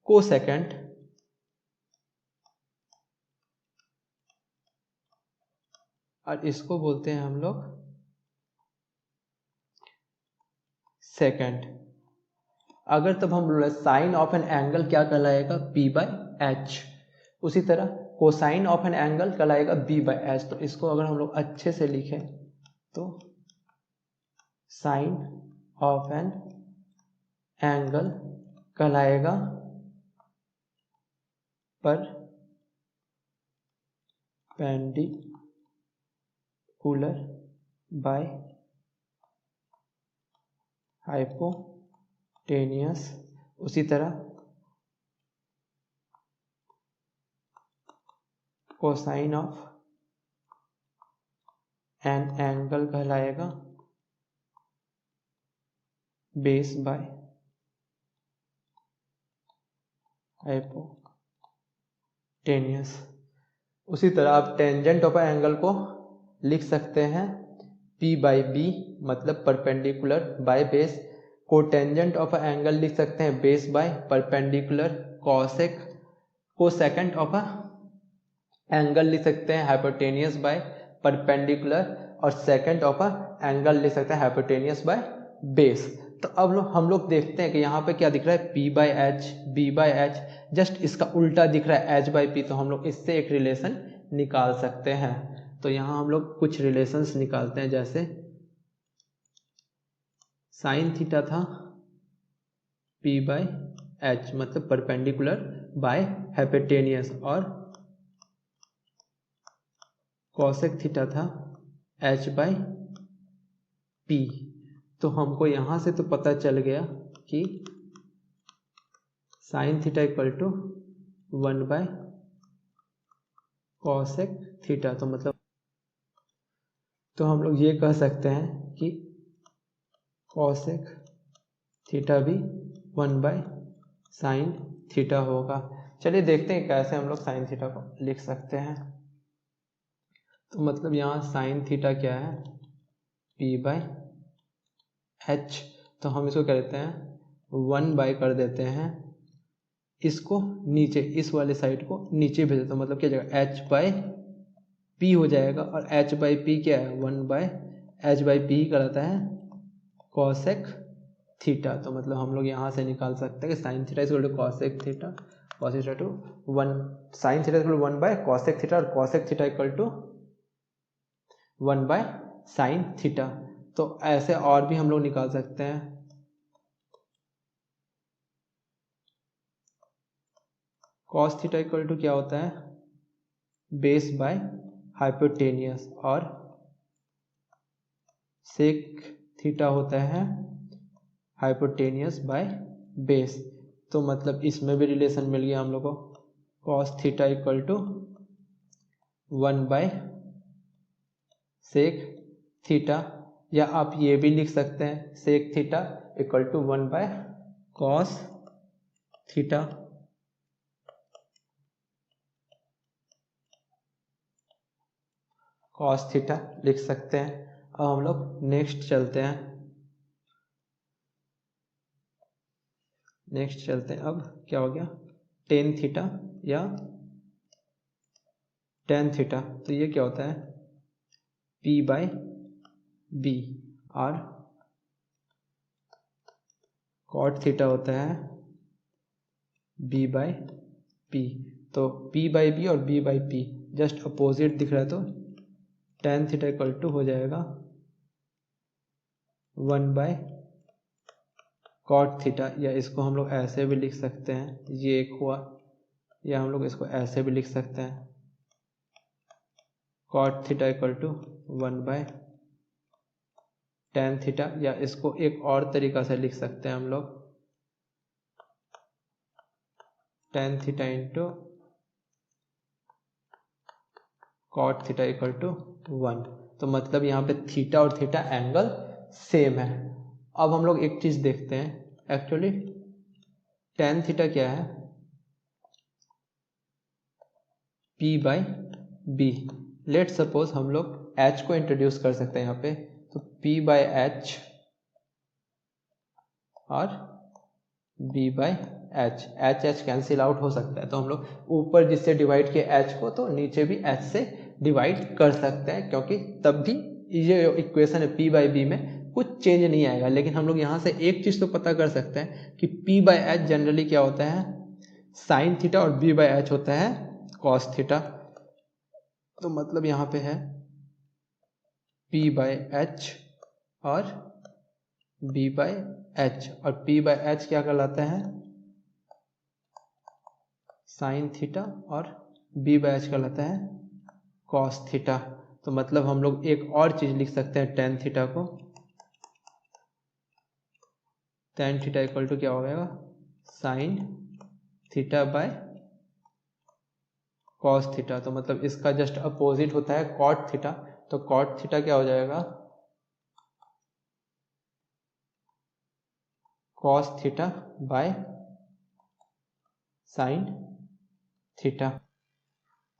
कोसेकेंट। और इसको बोलते हैं हम लोग सेकेंड। अगर तब हम बोले साइन ऑफ एन एंगल क्या कहलाएगा, P/H। उसी तरह कोसाइन ऑफ एन एंगल कहलाएगा B/H। तो इसको अगर हम लोग अच्छे से लिखें तो साइन ऑफ एन एंगल कहलाएगा परपेंडिकुलर बाय हाइपोटेनियस। उसी तरह कोसाइन ऑफ एन एंगल कहलाएगा बेस बाय हाइपोटेनियस। उसी तरह आप टेंजेंट ऑफ एंगल को लिख सकते हैं P बाई बी, मतलब perpendicular by base. Cotangent of angle लिख सकते हैं base by perpendicular. Cosecant of angle लिख सकते हैं हाइपोटेनियस बाय परपेंडिकुलर, और सेकेंड ऑफ एंगल लिख सकते हैं हाइपोटेनियस बाय बेस। तो अब हम लोग देखते हैं कि यहाँ पे क्या दिख रहा है, P by H, B by H, just इसका उल्टा दिख रहा है H बाई पी। तो हम लोग इससे एक रिलेशन निकाल सकते हैं। तो यहाँ हम लोग कुछ रिलेशंस निकालते हैं, जैसे साइन थीटा था P बाई एच, मतलब परपेंडिकुलर बाय हाइपोटेनियस, और कॉसेक थीटा था H बाई पी। तो हमको यहाँ से तो पता चल गया कि sine theta equal to 1 by cosec theta. तो मतलब तो हम लोग ये कह सकते हैं कि कॉसेक थीटा भी 1 बाय साइन थीटा होगा। चलिए देखते हैं कैसे हम लोग साइन थीटा को लिख सकते हैं। तो मतलब यहाँ साइन थीटा क्या है, P बाय एच। तो हम इसको क्या लेते हैं, 1 बाय कर देते हैं, इसको नीचे, इस वाले साइड को नीचे भेज देते हैं, मतलब क्या जाएगा, H बाई पी हो जाएगा। और H बाई पी क्या है, 1 बाय H बाई पी कराता है कॉसेक थीटा। तो मतलब हम लोग यहाँ से निकाल सकते हैं कि sine theta equal to cosec theta, cosec theta to 1, sine theta equal to 1 by cosec theta, और cosec theta equal to 1 by sine theta. तो ऐसे और भी हम लोग निकाल सकते हैं। कॉस थीटा इक्वल टू क्या होता है, बेस बाय हाइपोटेनियस, और सेक थीटा होता है हाइपोटेनियस बाय बेस। तो मतलब इसमें भी रिलेशन मिल गया हम लोग को, cos theta equal to 1 by sec theta, या आप ये भी लिख सकते हैं sec theta equal to 1 by cos theta. Cos theta लिख सकते हैं। अब हम लोग नेक्स्ट चलते हैं। अब क्या हो गया, टेन थीटा या टेन थीटा। तो ये क्या होता है, P बाई बी, और कॉट थीटा होता है B बाई पी। तो P बाई बी और B by P just opposite दिख रहा है, तो टेन थीटा इक्वल टू हो जाएगा 1 बाय कॉट थीटा, या इसको हम लोग ऐसे भी लिख सकते हैं, ये एक हुआ, या हम लोग इसको ऐसे भी लिख सकते हैं, cot theta equal to 1 by tan theta, या इसको एक और तरीका से लिख सकते हैं हम लोग, tan theta into cot theta equal to 1। तो मतलब यहाँ पे थीटा और थीटा एंगल सेम है। अब हम लोग एक चीज देखते हैं, एक्चुअली टेन थीटा क्या है, P by B. Let suppose हम लोग H को इंट्रोड्यूस कर सकते हैं यहाँ पे, तो P बाई एच और B by H, H cancel out हो सकता है। तो हम लोग ऊपर जिससे डिवाइड किया H को, तो नीचे भी H से डिवाइड कर सकते हैं, क्योंकि तब भी ये इक्वेशन है P बाई बी में कुछ चेंज नहीं आएगा। लेकिन हम लोग यहाँ से एक चीज़ तो पता कर सकते हैं कि P बाई एच जनरली क्या होता है, साइन थीटा, और B बाई एच होता है कॉस थीटा। तो मतलब यहाँ पे है P बाई एच और B बाई एच, और P बाई एच क्या कहलाता है, साइन थीटा, और B बाई एच कहलाता है कॉस थीटा। तो मतलब हम लोग एक और चीज लिख सकते हैं, टेन थीटा को, टेन थीटा इक्वल टू क्या हो जाएगा, sine theta by cos theta. तो मतलब इसका जस्ट अपोजिट होता है कॉट थीटा। तो कॉट थीटा क्या हो जाएगा, cos theta by sine theta.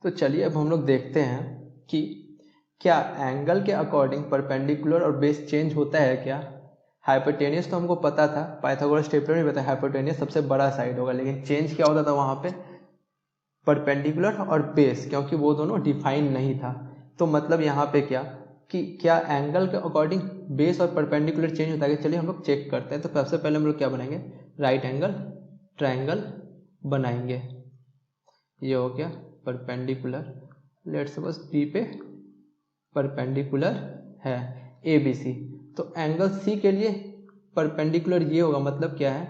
तो चलिए अब हम लोग देखते हैं कि क्या एंगल के अकॉर्डिंग परपेंडिकुलर और बेस चेंज होता है क्या। हाइपोटेनियस तो हमको पता था, पाइथागोरस स्टेपलर भी बताया हाइपोटेनियस सबसे बड़ा साइड होगा, लेकिन चेंज क्या होता था वहाँ पे परपेंडिकुलर और बेस, क्योंकि वो दोनों डिफाइन नहीं था। तो मतलब यहाँ पे क्या एंगल के अकॉर्डिंग बेस और परपेंडिकुलर चेंज होता है। चलिए हम लोग चेक करते हैं। तो सबसे पहले हम लोग क्या बनाएंगे, राइट एंगल ट्रायंगल बनाएंगे। ये हो गया परपेंडिकुलर, लेट्स सपोज बी पे परपेंडिकुलर है ए बी सी। तो एंगल सी के लिए परपेंडिकुलर ये होगा, मतलब क्या है,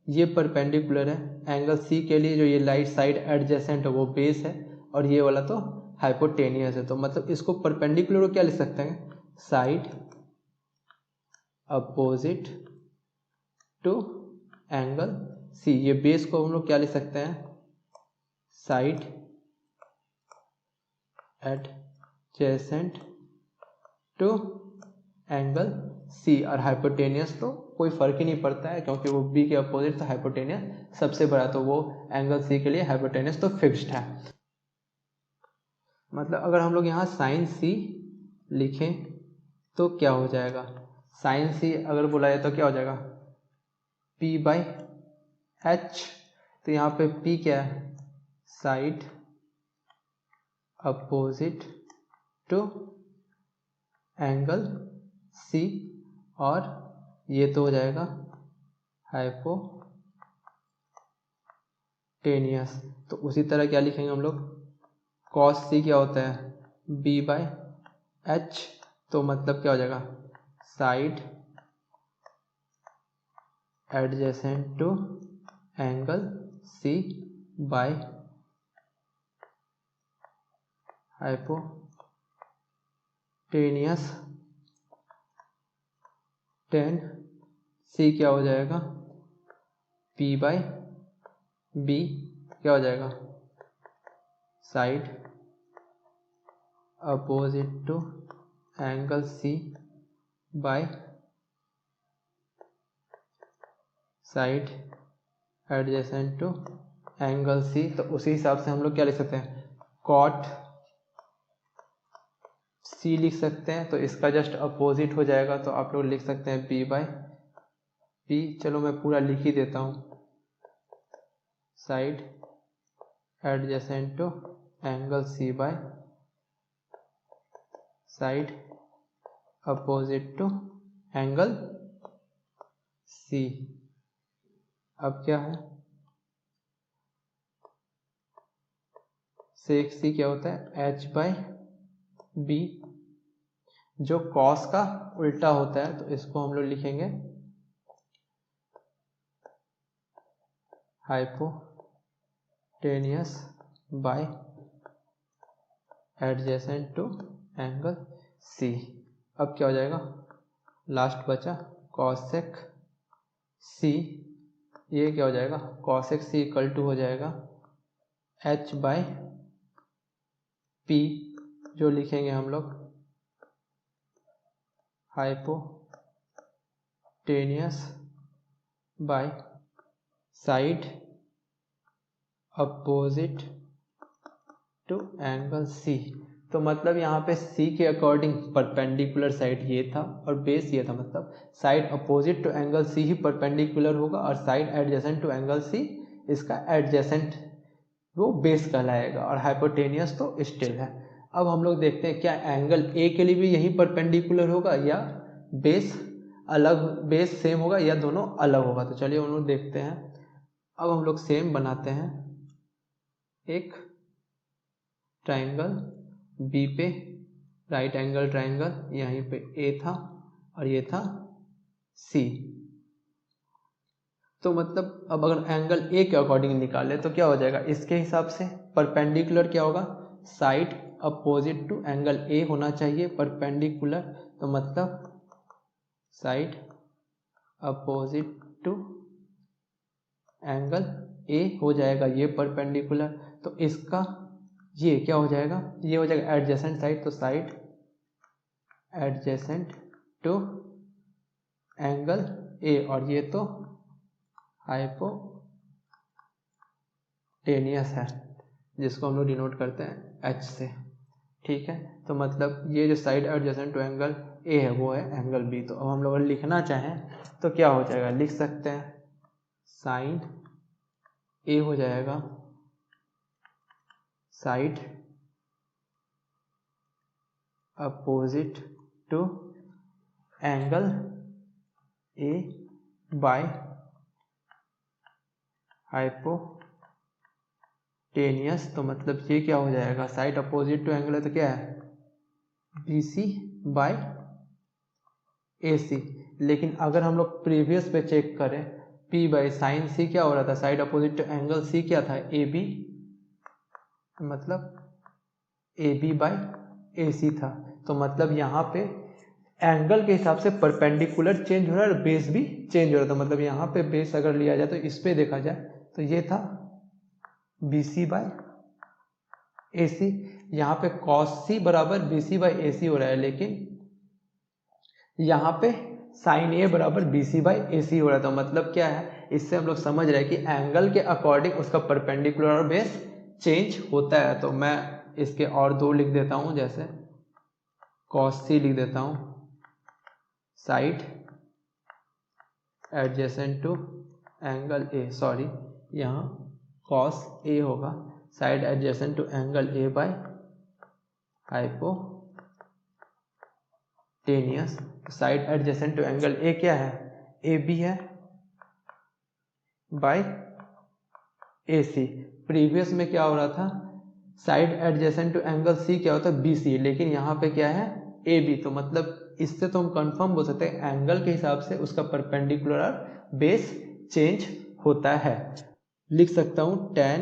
ये परपेंडिकुलर है। एंगल सी के लिए जो ये राइट साइड एडजेसेंट है वो बेस है, और ये वाला तो हाइपोटेनियस है। तो मतलब इसको परपेंडिकुलर को क्या लिख सकते हैं, side opposite to angle C. ये बेस को हम लोग क्या लिख सकते हैं, side adjacent to angle C. और हाइपोटेनियस तो कोई फर्क ही नहीं पड़ता है, क्योंकि वो बी के अपोजिट तो हाइपोटेनियस सबसे बड़ा, तो वो एंगल सी के लिए हाइपोटेनियस तो फिक्स्ड है। मतलब अगर हम लोग यहाँ साइन सी लिखें तो क्या हो जाएगा, साइन सी अगर बोला जाए तो क्या हो जाएगा, पी बाई एच। तो यहाँ पे पी क्या है, side opposite to angle C, और ये तो हो जाएगा हाइपोटेनियस। तो उसी तरह क्या लिखेंगे हम लोग, कॉस सी क्या होता है, बी बाई एच। तो मतलब क्या हो जाएगा, side adjacent to angle C by hypotenuse tan C क्या हो जाएगा, पी बाई बी क्या हो जाएगा, side opposite to angle C by side adjacent to angle C. तो उसी हिसाब से हम लोग क्या लिख सकते हैं, कॉट सी लिख सकते हैं। तो इसका जस्ट अपोजिट हो जाएगा, तो आप लोग लिख सकते हैं बी बाई पी। चलो मैं पूरा लिख ही देता हूँ, side adjacent to angle C by side opposite to angle C. अब क्या है, सेक सी क्या होता है, एच बाई बी, जो कॉस का उल्टा होता है। तो इसको हम लोग लिखेंगे hypotenuse by adjacent to angle C. अब क्या हो जाएगा, लास्ट बचा कॉसेक सी। ये क्या हो जाएगा, कॉसेक सी इक्वल टू हो जाएगा एच बाई पी, जो लिखेंगे हम लोग hypotenuse by side opposite to angle C. तो मतलब यहाँ पे सी के अकॉर्डिंग परपेंडिकुलर साइड ये था और बेस ये था, मतलब side opposite to angle C ही परपेंडिकुलर होगा, और side adjacent to angle C इसका एडजेसेंट वो बेस कहलाएगा, और हाइपोटेनियस तो स्टिल है। अब हम लोग देखते हैं क्या एंगल ए के लिए भी यही परपेंडिकुलर होगा, या बेस अलग, बेस सेम होगा, या दोनों अलग होगा। तो चलिए हम लोग देखते हैं। अब हम लोग सेम बनाते हैं एक ट्राइंगल बी पे राइट एंगल ट्राइंगल, यहीं पे ए था और ये था सी। तो मतलब अब अगर एंगल ए के अकॉर्डिंग निकाले तो क्या हो जाएगा, इसके हिसाब से परपेंडिकुलर क्या होगा, side opposite to angle A होना चाहिए परपेंडिकुलर। तो मतलब side opposite to angle A हो जाएगा ये परपेंडिकुलर। तो इसका ये क्या हो जाएगा, ये हो जाएगा एडजेसेंट साइड। तो side adjacent to angle A, और ये तो हाइपोटेनियस है, जिसको हम लोग डिनोट करते हैं H से। ठीक है, तो मतलब ये जो side adjacent to angle A है वो है एंगल बी। तो अब हम लोग अगर लिखना चाहें तो क्या हो जाएगा, लिख सकते हैं साइन ए हो जाएगा side opposite to angle A by hypotenuse. तो मतलब ये क्या हो जाएगा, साइड अपोजिट टू एंगल है तो क्या है बी सी बाय ए सी। लेकिन अगर हम लोग प्रीवियस पे चेक करें P बाई साइन सी क्या हो रहा था, side opposite to angle C क्या था ए बी, मतलब ए बी बाई ए सी था। तो मतलब यहाँ पे एंगल के हिसाब से परपेंडिकुलर चेंज हो रहा है और बेस भी चेंज हो रहा था। मतलब यहाँ पे बेस अगर लिया जाए तो इस पे देखा जाए तो ये था बी सी बाई ए सी, यहाँ पे कॉस सी बराबर बी सी बाई ए सी हो रहा है, लेकिन यहाँ पे साइन ए बराबर बी सी बाई ए सी हो रहा था। मतलब क्या है, इससे हम लोग समझ रहे हैं कि एंगल के अकॉर्डिंग उसका परपेंडिकुलर और बेस चेंज होता है। तो मैं इसके और दो लिख देता हूँ, जैसे कॉस सी लिख देता हूँ side adjacent to angle A, sorry यहाँ कॉस ए होगा side adjacent to angle A by hypotenuse. Side adjacent to angle A क्या है, ए बी है बाय ए सी। प्रीवियस में क्या हो रहा था, side adjacent to angle C क्या होता है बी सी, लेकिन यहाँ पे क्या है ए बी। तो मतलब इससे तो हम कंफर्म बोल सकते हैं एंगल के हिसाब से उसका परपेंडिकुलर और बेस चेंज होता है। लिख सकता हूँ tan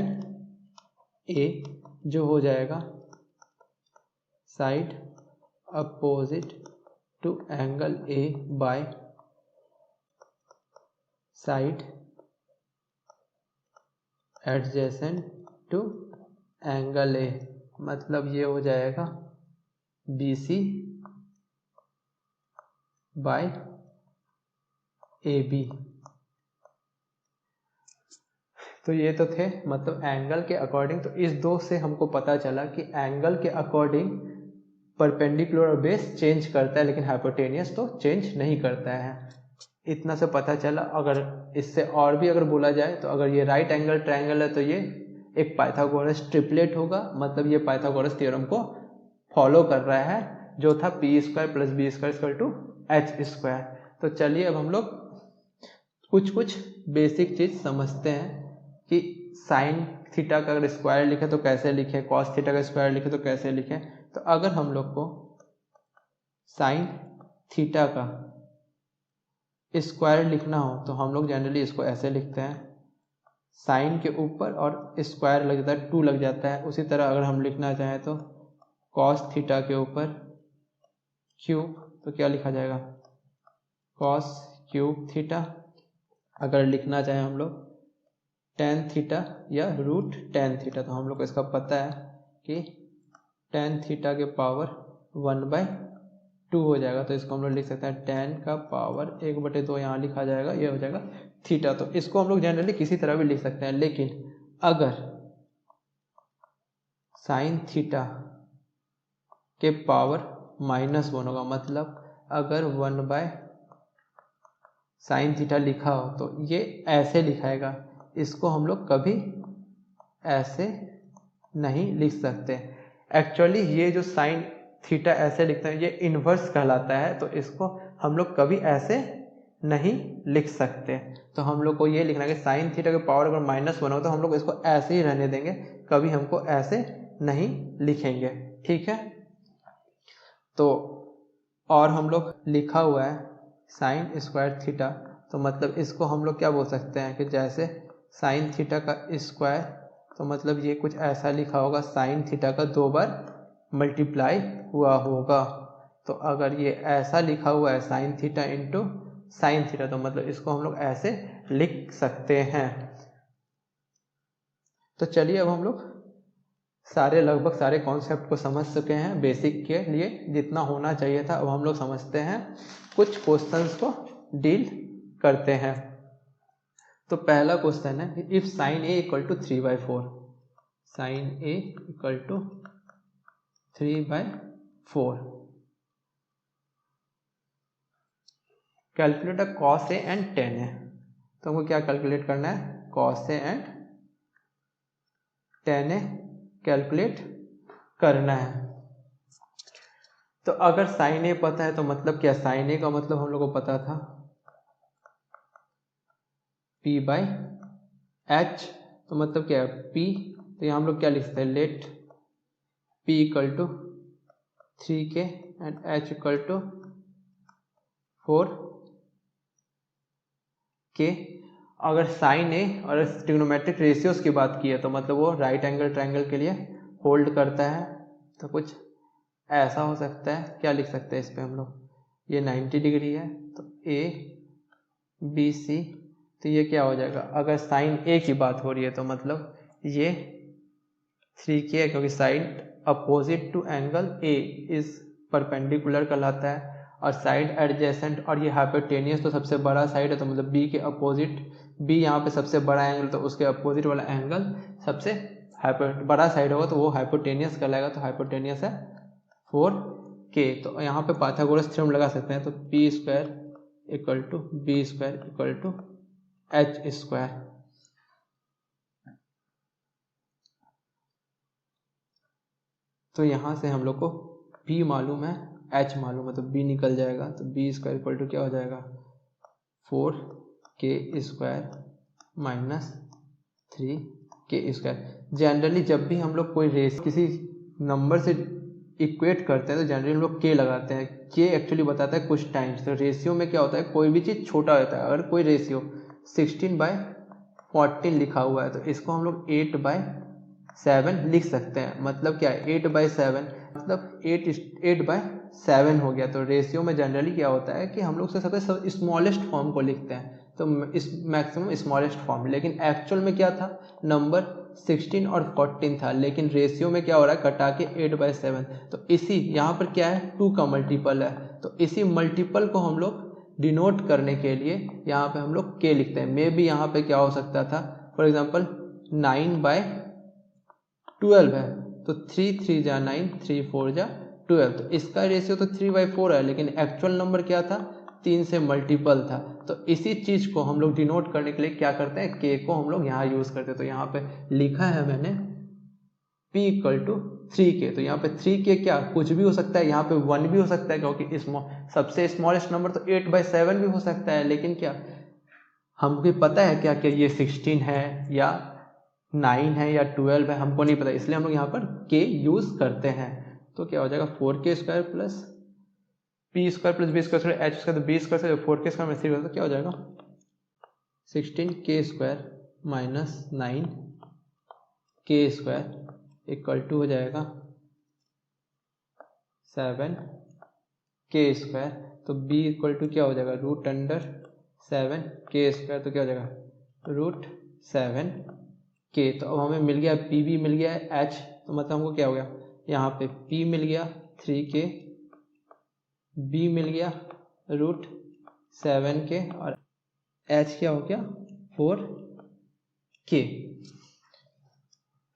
ए जो हो जाएगा side opposite to angle A by side adjacent to angle A, मतलब ये हो जाएगा B C by A B. तो ये तो थे मतलब एंगल के अकॉर्डिंग। तो इस दो से हमको पता चला कि एंगल के अकॉर्डिंग परपेंडिकुलर और बेस चेंज करता है, लेकिन हाइपोटेनियस तो चेंज नहीं करता है। इतना से पता चला। अगर इससे और भी अगर बोला जाए तो अगर ये राइट एंगल ट्रायंगल है तो ये एक पाइथागोरस ट्रिपलेट होगा, मतलब ये पाइथागोरस थ्योरम को फॉलो कर रहा है जो था P square plus B square equal to H square. तो चलिए अब हम लोग कुछ बेसिक चीज समझते हैं कि साइन थीटा का अगर स्क्वायर लिखे तो कैसे लिखे, कॉस थीटा का स्क्वायर लिखे तो कैसे लिखे। तो अगर हम लोग को साइन थीटा का स्क्वायर लिखना हो तो हम लोग जनरली इसको ऐसे लिखते हैं, साइन के ऊपर और स्क्वायर लग जाता है 2 लग जाता है। उसी तरह अगर हम लिखना चाहें तो कॉस थीटा के ऊपर क्यूब तो क्या लिखा जाएगा कॉस क्यूब थीटा। अगर लिखना चाहें हम लोग टेन थीटा या रूट टेन थीटा तो हम लोग को इसका पता है कि टेन थीटा के पावर 1/2 हो जाएगा। तो इसको हम लोग लिख सकते हैं टेन का पावर 1/2 यहाँ लिखा जाएगा, ये हो जाएगा थीटा। तो इसको हम लोग जनरली किसी तरह भी लिख सकते हैं, लेकिन अगर साइन थीटा के पावर -1 होगा, मतलब अगर 1/sin थीटा लिखा हो तो ये ऐसे लिखाएगा। इसको हम लोग कभी ऐसे नहीं लिख सकते। एक्चुअली ये जो साइन थीटा ऐसे लिखते हैं ये इन्वर्स कहलाता है, तो इसको हम लोग कभी ऐसे नहीं लिख सकते। तो हम लोग को ये लिखना है कि साइन थीटा के पावर अगर -1 हो तो हम लोग इसको ऐसे ही रहने देंगे, कभी हमको ऐसे नहीं लिखेंगे। ठीक है, तो और हम लोग लिखा हुआ है साइन स्क्वायर थीटा, तो मतलब इसको हम लोग क्या बोल सकते हैं कि जैसे साइन थीटा का स्क्वायर, तो मतलब ये कुछ ऐसा लिखा होगा साइन थीटा का 2 बार मल्टीप्लाई हुआ होगा। तो अगर ये ऐसा लिखा हुआ है sine theta into sine theta तो मतलब इसको हम लोग ऐसे लिख सकते हैं। तो चलिए अब हम लोग लगभग सारे कॉन्सेप्ट को समझ चुके हैं। बेसिक के लिए जितना होना चाहिए था अब हम लोग समझते हैं, कुछ क्वेश्चंस को डील करते हैं। तो पहला क्वेश्चन है if sine A equal to 3/4, sine A equal to 3/4, calculate uh cos A and tan A. तो हमको क्या कैलकुलेट करना है, cos A and tan A calculate करना है। तो अगर साइन ए पता है तो मतलब क्या, साइन ए का मतलब हम लोग को पता था P/H, तो मतलब क्या है P, तो यहाँ हम लोग क्या लिख सकते हैं, let P equal to 3K and H equal to 4K। अगर साइन ए और ट्रिग्नोमेट्रिक रेशियोज की बात की है तो मतलब वो राइट एंगल ट्रायंगल के लिए होल्ड करता है। तो कुछ ऐसा हो सकता है, क्या लिख सकते हैं इस पे हम लोग, ये 90 डिग्री है तो ABC, तो ये क्या हो जाएगा, अगर साइन ए की बात हो रही है तो मतलब ये 3K है, क्योंकि side opposite to angle A is perpendicular कहलाता है, और साइड एडजेसेंट और ये हाइपोटेनियस तो सबसे बड़ा साइड है, तो मतलब बी के अपोजिट, बी यहाँ पे सबसे बड़ा एंगल, तो उसके अपोजिट वाला एंगल सबसे बड़ा साइड होगा तो वो हाइपोटेनियस कहलाएगा, तो हाइपोटेनियस है 4K। तो यहाँ पे पाइथागोरस थ्योरम लगा सकते हैं, तो P² equal to B² equal to H²। तो यहाँ से हम लोग को P मालूम है, H मालूम है, तो B निकल जाएगा, तो B² इक्वल टू क्या हो जाएगा 4K² माइनस 3K²। जनरली जब भी हम लोग कोई रेस किसी नंबर से इक्वेट करते हैं तो जनरली हम लोग K लगाते हैं। K एक्चुअली बताता है कुछ टाइम्स, तो रेशियो में क्या होता है, कोई भी चीज़ छोटा होता है। अगर कोई रेशियो 16/14 लिखा हुआ है तो इसको हम लोग 8/7 लिख सकते हैं। मतलब क्या है 8/7, मतलब 8/7 हो गया। तो रेशियो में जनरली क्या होता है कि हम लोग सबसे स्मॉलेस्ट फॉर्म को लिखते हैं, तो इस मैक्सिमम स्मॉलेस्ट फॉर्म। लेकिन एक्चुअल में क्या था, नंबर 16 और 14 था, लेकिन रेशियो में क्या हो रहा है, कटा के 8/7। तो इसी यहाँ पर क्या है, 2 का मल्टीपल है, तो इसी मल्टीपल को हम लोग डिनोट करने के लिए यहाँ पे हम लोग K लिखते हैं। मे भी यहाँ पे क्या हो सकता था, फॉर एग्जांपल 9/12 है, तो 3 3 जा 9, 3 4 जा 12, तो इसका रेशियो तो 3/4 है, लेकिन एक्चुअल नंबर क्या था, 3 से मल्टीपल था। तो इसी चीज़ को हम लोग डिनोट करने के लिए क्या करते हैं, K को हम लोग यहाँ यूज़ करते हैं। तो यहाँ पे लिखा है मैंने P इक्वल टू 3K, तो यहाँ पे 3K क्या कुछ भी हो सकता है, यहाँ पे 1 भी हो सकता है, क्योंकि सबसे स्मॉलेस्ट नंबर तो 8/7 भी हो सकता है। लेकिन क्या हमको पता है क्या कि ये 16 है या 9 है या 12 है, हमको नहीं पता, इसलिए हम लोग यहाँ पर K यूज़ करते हैं। तो क्या हो जाएगा 4K² plus P² plus B² H², तो B² से 4K² में 3 तो क्या हो जाएगा 16K² minus 9K² equal to हो जाएगा 7K²। तो B इक्वल टू क्या हो जाएगा √7K², तो क्या हो जाएगा √7K। तो अब हमें मिल गया P भी मिल गया H, तो मतलब हमको क्या हो गया, यहाँ पे P मिल गया 3K, B मिल गया √7K और H क्या हो गया 4K।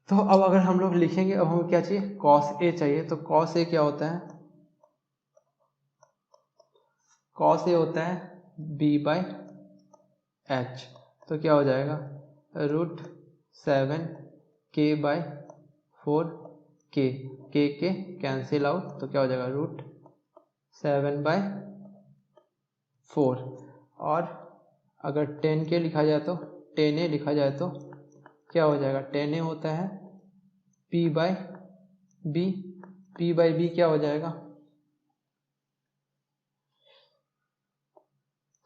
तो अब अगर हम लोग लिखेंगे, अब हमें क्या चाहिए, cos A चाहिए। तो cos A क्या होता है, cos A होता है B/H, तो क्या हो जाएगा √7K/4K, K कैंसिल आउट, तो क्या हो जाएगा √7/4। और अगर 10K लिखा जाए तो 10A लिखा जाए तो क्या हो जाएगा, 10A होता है P/B, P/B क्या हो जाएगा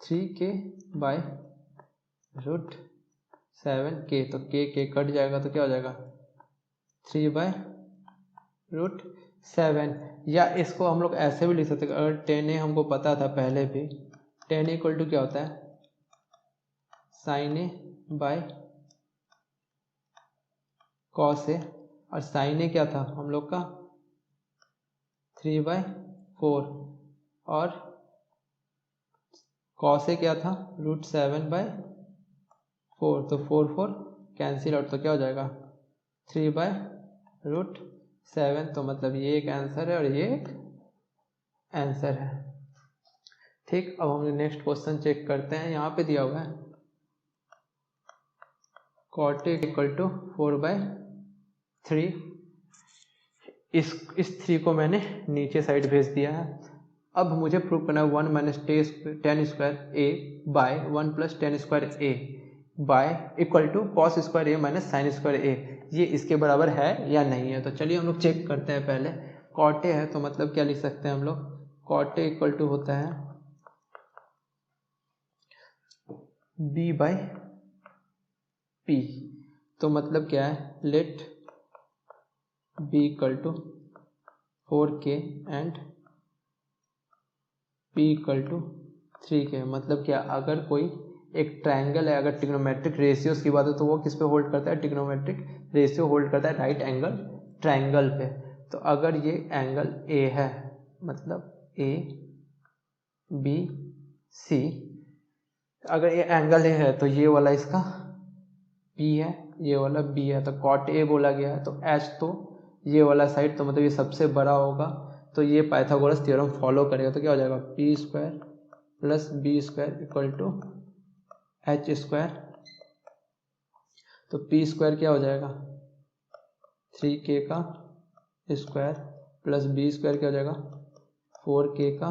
3K/√7K, तो K कट जाएगा तो क्या हो जाएगा 3/√7। या इसको हम लोग ऐसे भी लिख सकते हैं, अगर 10A हमको पता था पहले भी, 10A इक्वल टू क्या होता है sin A by cos A, और sin A क्या था हम लोग का 3/4, और cos A क्या था √7/4। 4, तो 4 कैंसिल आउट, तो क्या हो जाएगा 3/√7। तो मतलब ये एक आंसर है और ये एक आंसर है। ठीक, अब हम नेक्स्ट क्वेश्चन चेक करते हैं। यहाँ पे दिया हुआ है cot A = 4/3। इस 3 को मैंने नीचे साइड भेज दिया है। अब मुझे प्रूव करना है 1 - tan² A bye 1 + tan² A by equal to cos² A - sin² A। ये इसके बराबर है या नहीं है। तो चलिए हम लोग चेक करते हैं। पहले cot A है तो मतलब क्या लिख सकते हैं हम लोग, cot A इक्वल टू होता है B/P। तो मतलब क्या है, late B = 4K and P = 3K। मतलब क्या, अगर कोई एक ट्रायंगल है, अगर ट्रिग्नोमेट्रिक रेशियोज की बात है तो वो किस पे होल्ड करता है, ट्रिग्नोमेट्रिक रेशियो होल्ड करता है राइट एंगल ट्रायंगल पे। तो अगर ये एंगल A है, मतलब ABC, अगर ये एंगल A है तो ये वाला इसका P है, ये वाला B है, तो cot A बोला गया है। तो H तो ये वाला साइड, तो मतलब ये सबसे बड़ा होगा, तो ये पाइथागोरस थ्योरम फॉलो करेगा। तो क्या हो जाएगा P² + B² = H²। तो P² क्या हो जाएगा 3K का स्क्वायर प्लस B² क्या हो जाएगा 4K का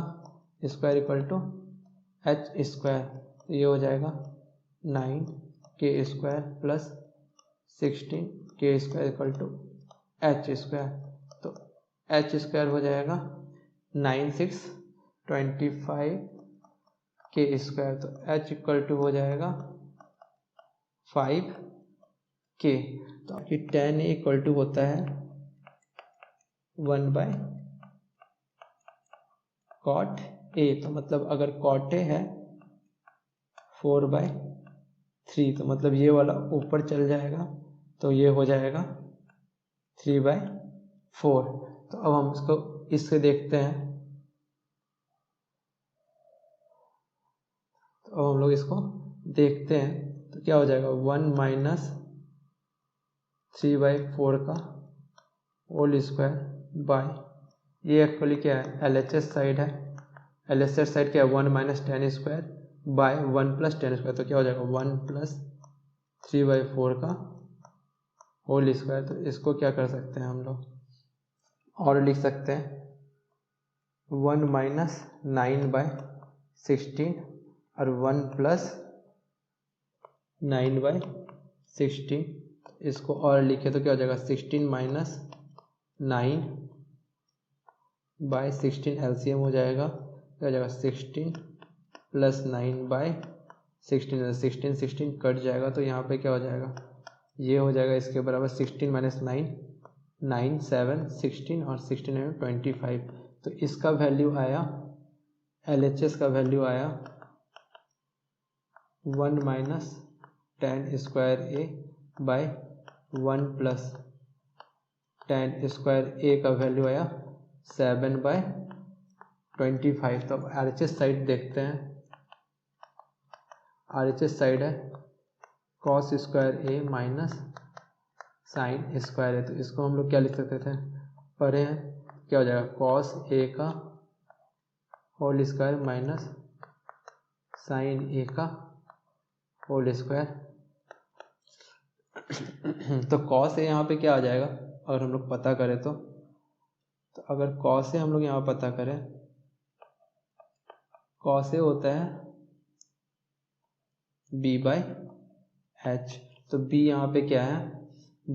स्क्वायर = H²। तो ये हो जाएगा 9K² प्लस 16K² = H²। तो H² हो जाएगा 9625K²। तो H = हो जाएगा 5K। तो आपकी tan A = होता है 1/cot A। तो मतलब अगर cot A है 4/3, तो मतलब ये वाला ऊपर चल जाएगा, तो ये हो जाएगा 3/4। तो अब हम इसको इससे देखते हैं। तो अब हम लोग इसको देखते हैं, तो क्या हो जाएगा 1 - 3/4 का होल स्क्वायर बाय, ये एक्चुअली क्या है LHS साइड है। LHS साइड क्या है 1 - tan² बाय 1 + tan²। तो क्या हो जाएगा 1 + 3/4 का होल स्क्वायर। तो इसको क्या कर सकते हैं हम लोग, और लिख सकते हैं 1 - 9/16 और 1 + 9/16। इसको और लिखे तो क्या हो जाएगा 16 - 9/16 LCM हो जाएगा। क्या हो जाएगा 16 + 9/16। 16 कट जाएगा, तो यहाँ पे क्या हो जाएगा, ये हो जाएगा इसके बराबर 16 - 9 9 7 16 और 16 - 25। तो इसका वैल्यू आया, LHS का वैल्यू आया 1 - tan² A bye 1 + tan² A का वैल्यू आया 7/25। तो अब RHS साइड देखते हैं। RHS साइड है cos² A - sin² है। तो इसको हम लोग क्या लिख सकते थे, पढ़े हैं, क्या हो जाएगा cos A का whole square minus sin A का होल स्क्वायर। तो cos A यहाँ पे क्या आ जाएगा, अगर हम लोग पता करें तो अगर cos A हम लोग यहाँ पता करें, cos A होता है B/H। तो B यहाँ पे क्या है,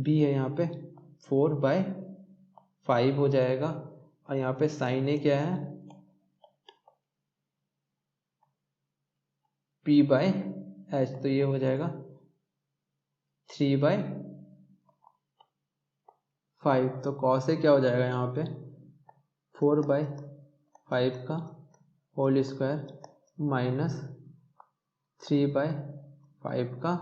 B है यहाँ पे 4/5 हो जाएगा, और यहाँ पे sin A क्या है P/H। तो ये हो जाएगा 3/5। तो cos A क्या हो जाएगा यहाँ पे 4/5 का होल स्क्वायर माइनस 3/5 का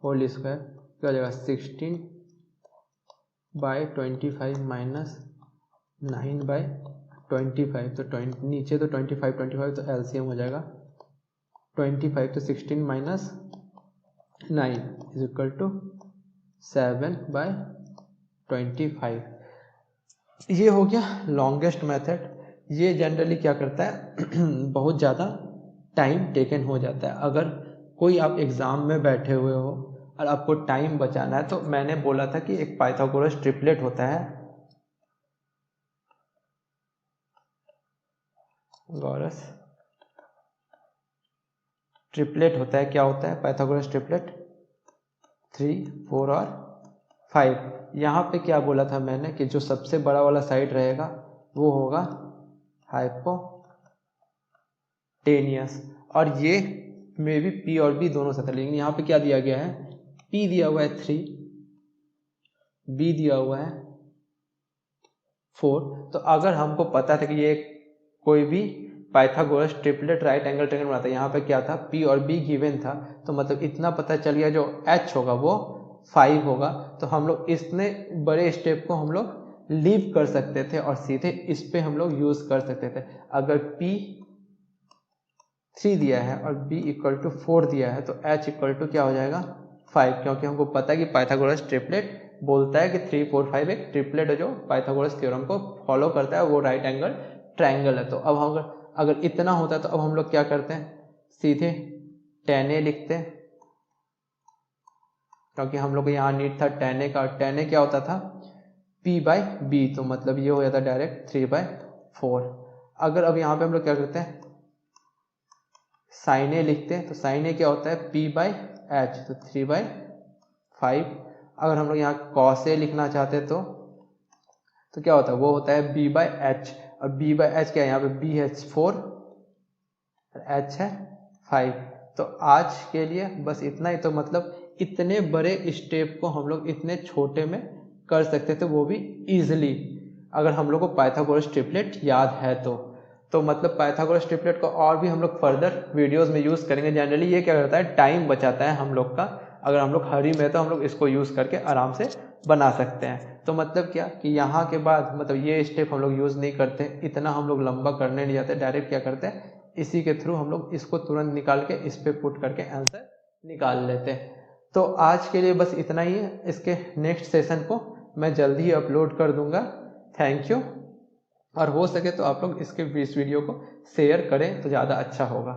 होल स्क्वायर। क्या हो जाएगा 16/25 माइनस 9/25। तो नीचे तो 25 तो LCM हो जाएगा 25। तो 16 - 9 इज इक्वल टू 7/25। ये हो गया लॉन्गेस्ट मेथड। ये जनरली क्या करता है बहुत ज़्यादा टाइम टेकन हो जाता है। अगर कोई आप एग्ज़ाम में बैठे हुए हो और आपको टाइम बचाना है, तो मैंने बोला था कि एक पाइथागोरस ट्रिपलेट होता है, गॉरस ट्रिपलेट होता है। क्या होता है पाइथागोरस ट्रिपलेट? 3, 4 और 5। यहाँ पे क्या बोला था मैंने कि जो सबसे बड़ा वाला साइड रहेगा वो होगा हाइपोटेनियस, और ये में भी P और B दोनों साथ। लेकिन यहाँ पे क्या दिया गया है, P दिया हुआ है 3, B दिया हुआ है 4। तो अगर हमको पता था कि ये कोई भी Pythagoras triplet right angle triangle बनाता है, यहाँ पे क्या था P और B गिवन था, तो मतलब इतना पता चल गया जो H होगा वो 5 होगा। तो हम लोग इतने बड़े स्टेप को हम लोग लीव कर सकते थे और सीधे इस पे हम लोग यूज कर सकते थे। अगर P 3 दिया है और B इक्वल टू 4 दिया है, तो H इक्वल टू क्या हो जाएगा 5, क्योंकि हमको पता है कि पाइथागोरस ट्रिपलेट बोलता है कि 3, 4, 5 एक ट्रिपलेट है जो पाइथागोरस थ्योरम को फॉलो करता है, वो राइट एंगल ट्रायंगल है। तो अब हम अगर इतना होता है तो अब हम लोग क्या करते हैं, सीधे tan A लिखते हैं, क्योंकि हम लोग को यहाँ नीड था tan A का। tan A क्या होता था P/B, तो मतलब ये हो जाता डायरेक्ट 3/4। अगर अब यहाँ पे हम लोग क्या करते हैं sin A लिखते हैं, तो sin A क्या होता है P/H, तो 3/5। अगर हम लोग यहाँ cos A लिखना चाहते हैं तो क्या होता है, वो होता है B/H, और B/H क्या है यहाँ पे B है 4 और H है 5। तो आज के लिए बस इतना ही। तो मतलब इतने बड़े स्टेप को हम लोग इतने छोटे में कर सकते थे, वो भी इजीली, अगर हम लोग को पाइथागोरस ट्रिपलेट याद है तो मतलब पाइथागोरस ट्रिपलेट को और भी हम लोग फर्दर वीडियोस में यूज़ करेंगे। जनरली ये क्या करता है, टाइम बचाता है हम लोग का। अगर हम लोग हरी में तो हम लोग इसको यूज़ करके आराम से बना सकते हैं। तो मतलब क्या कि यहाँ के बाद मतलब ये स्टेप हम लोग यूज़ नहीं करते, इतना हम लोग लंबा करने नहीं जाते, डायरेक्ट क्या करते हैं इसी के थ्रू हम लोग इसको तुरंत निकाल के इस पे पुट करके आंसर निकाल लेते हैं। तो आज के लिए बस इतना ही है। इसके नेक्स्ट सेशन को मैं जल्दी ही अपलोड कर दूंगा। थैंक यू, और हो सके तो आप लोग इस वीडियो को शेयर करें तो ज़्यादा अच्छा होगा।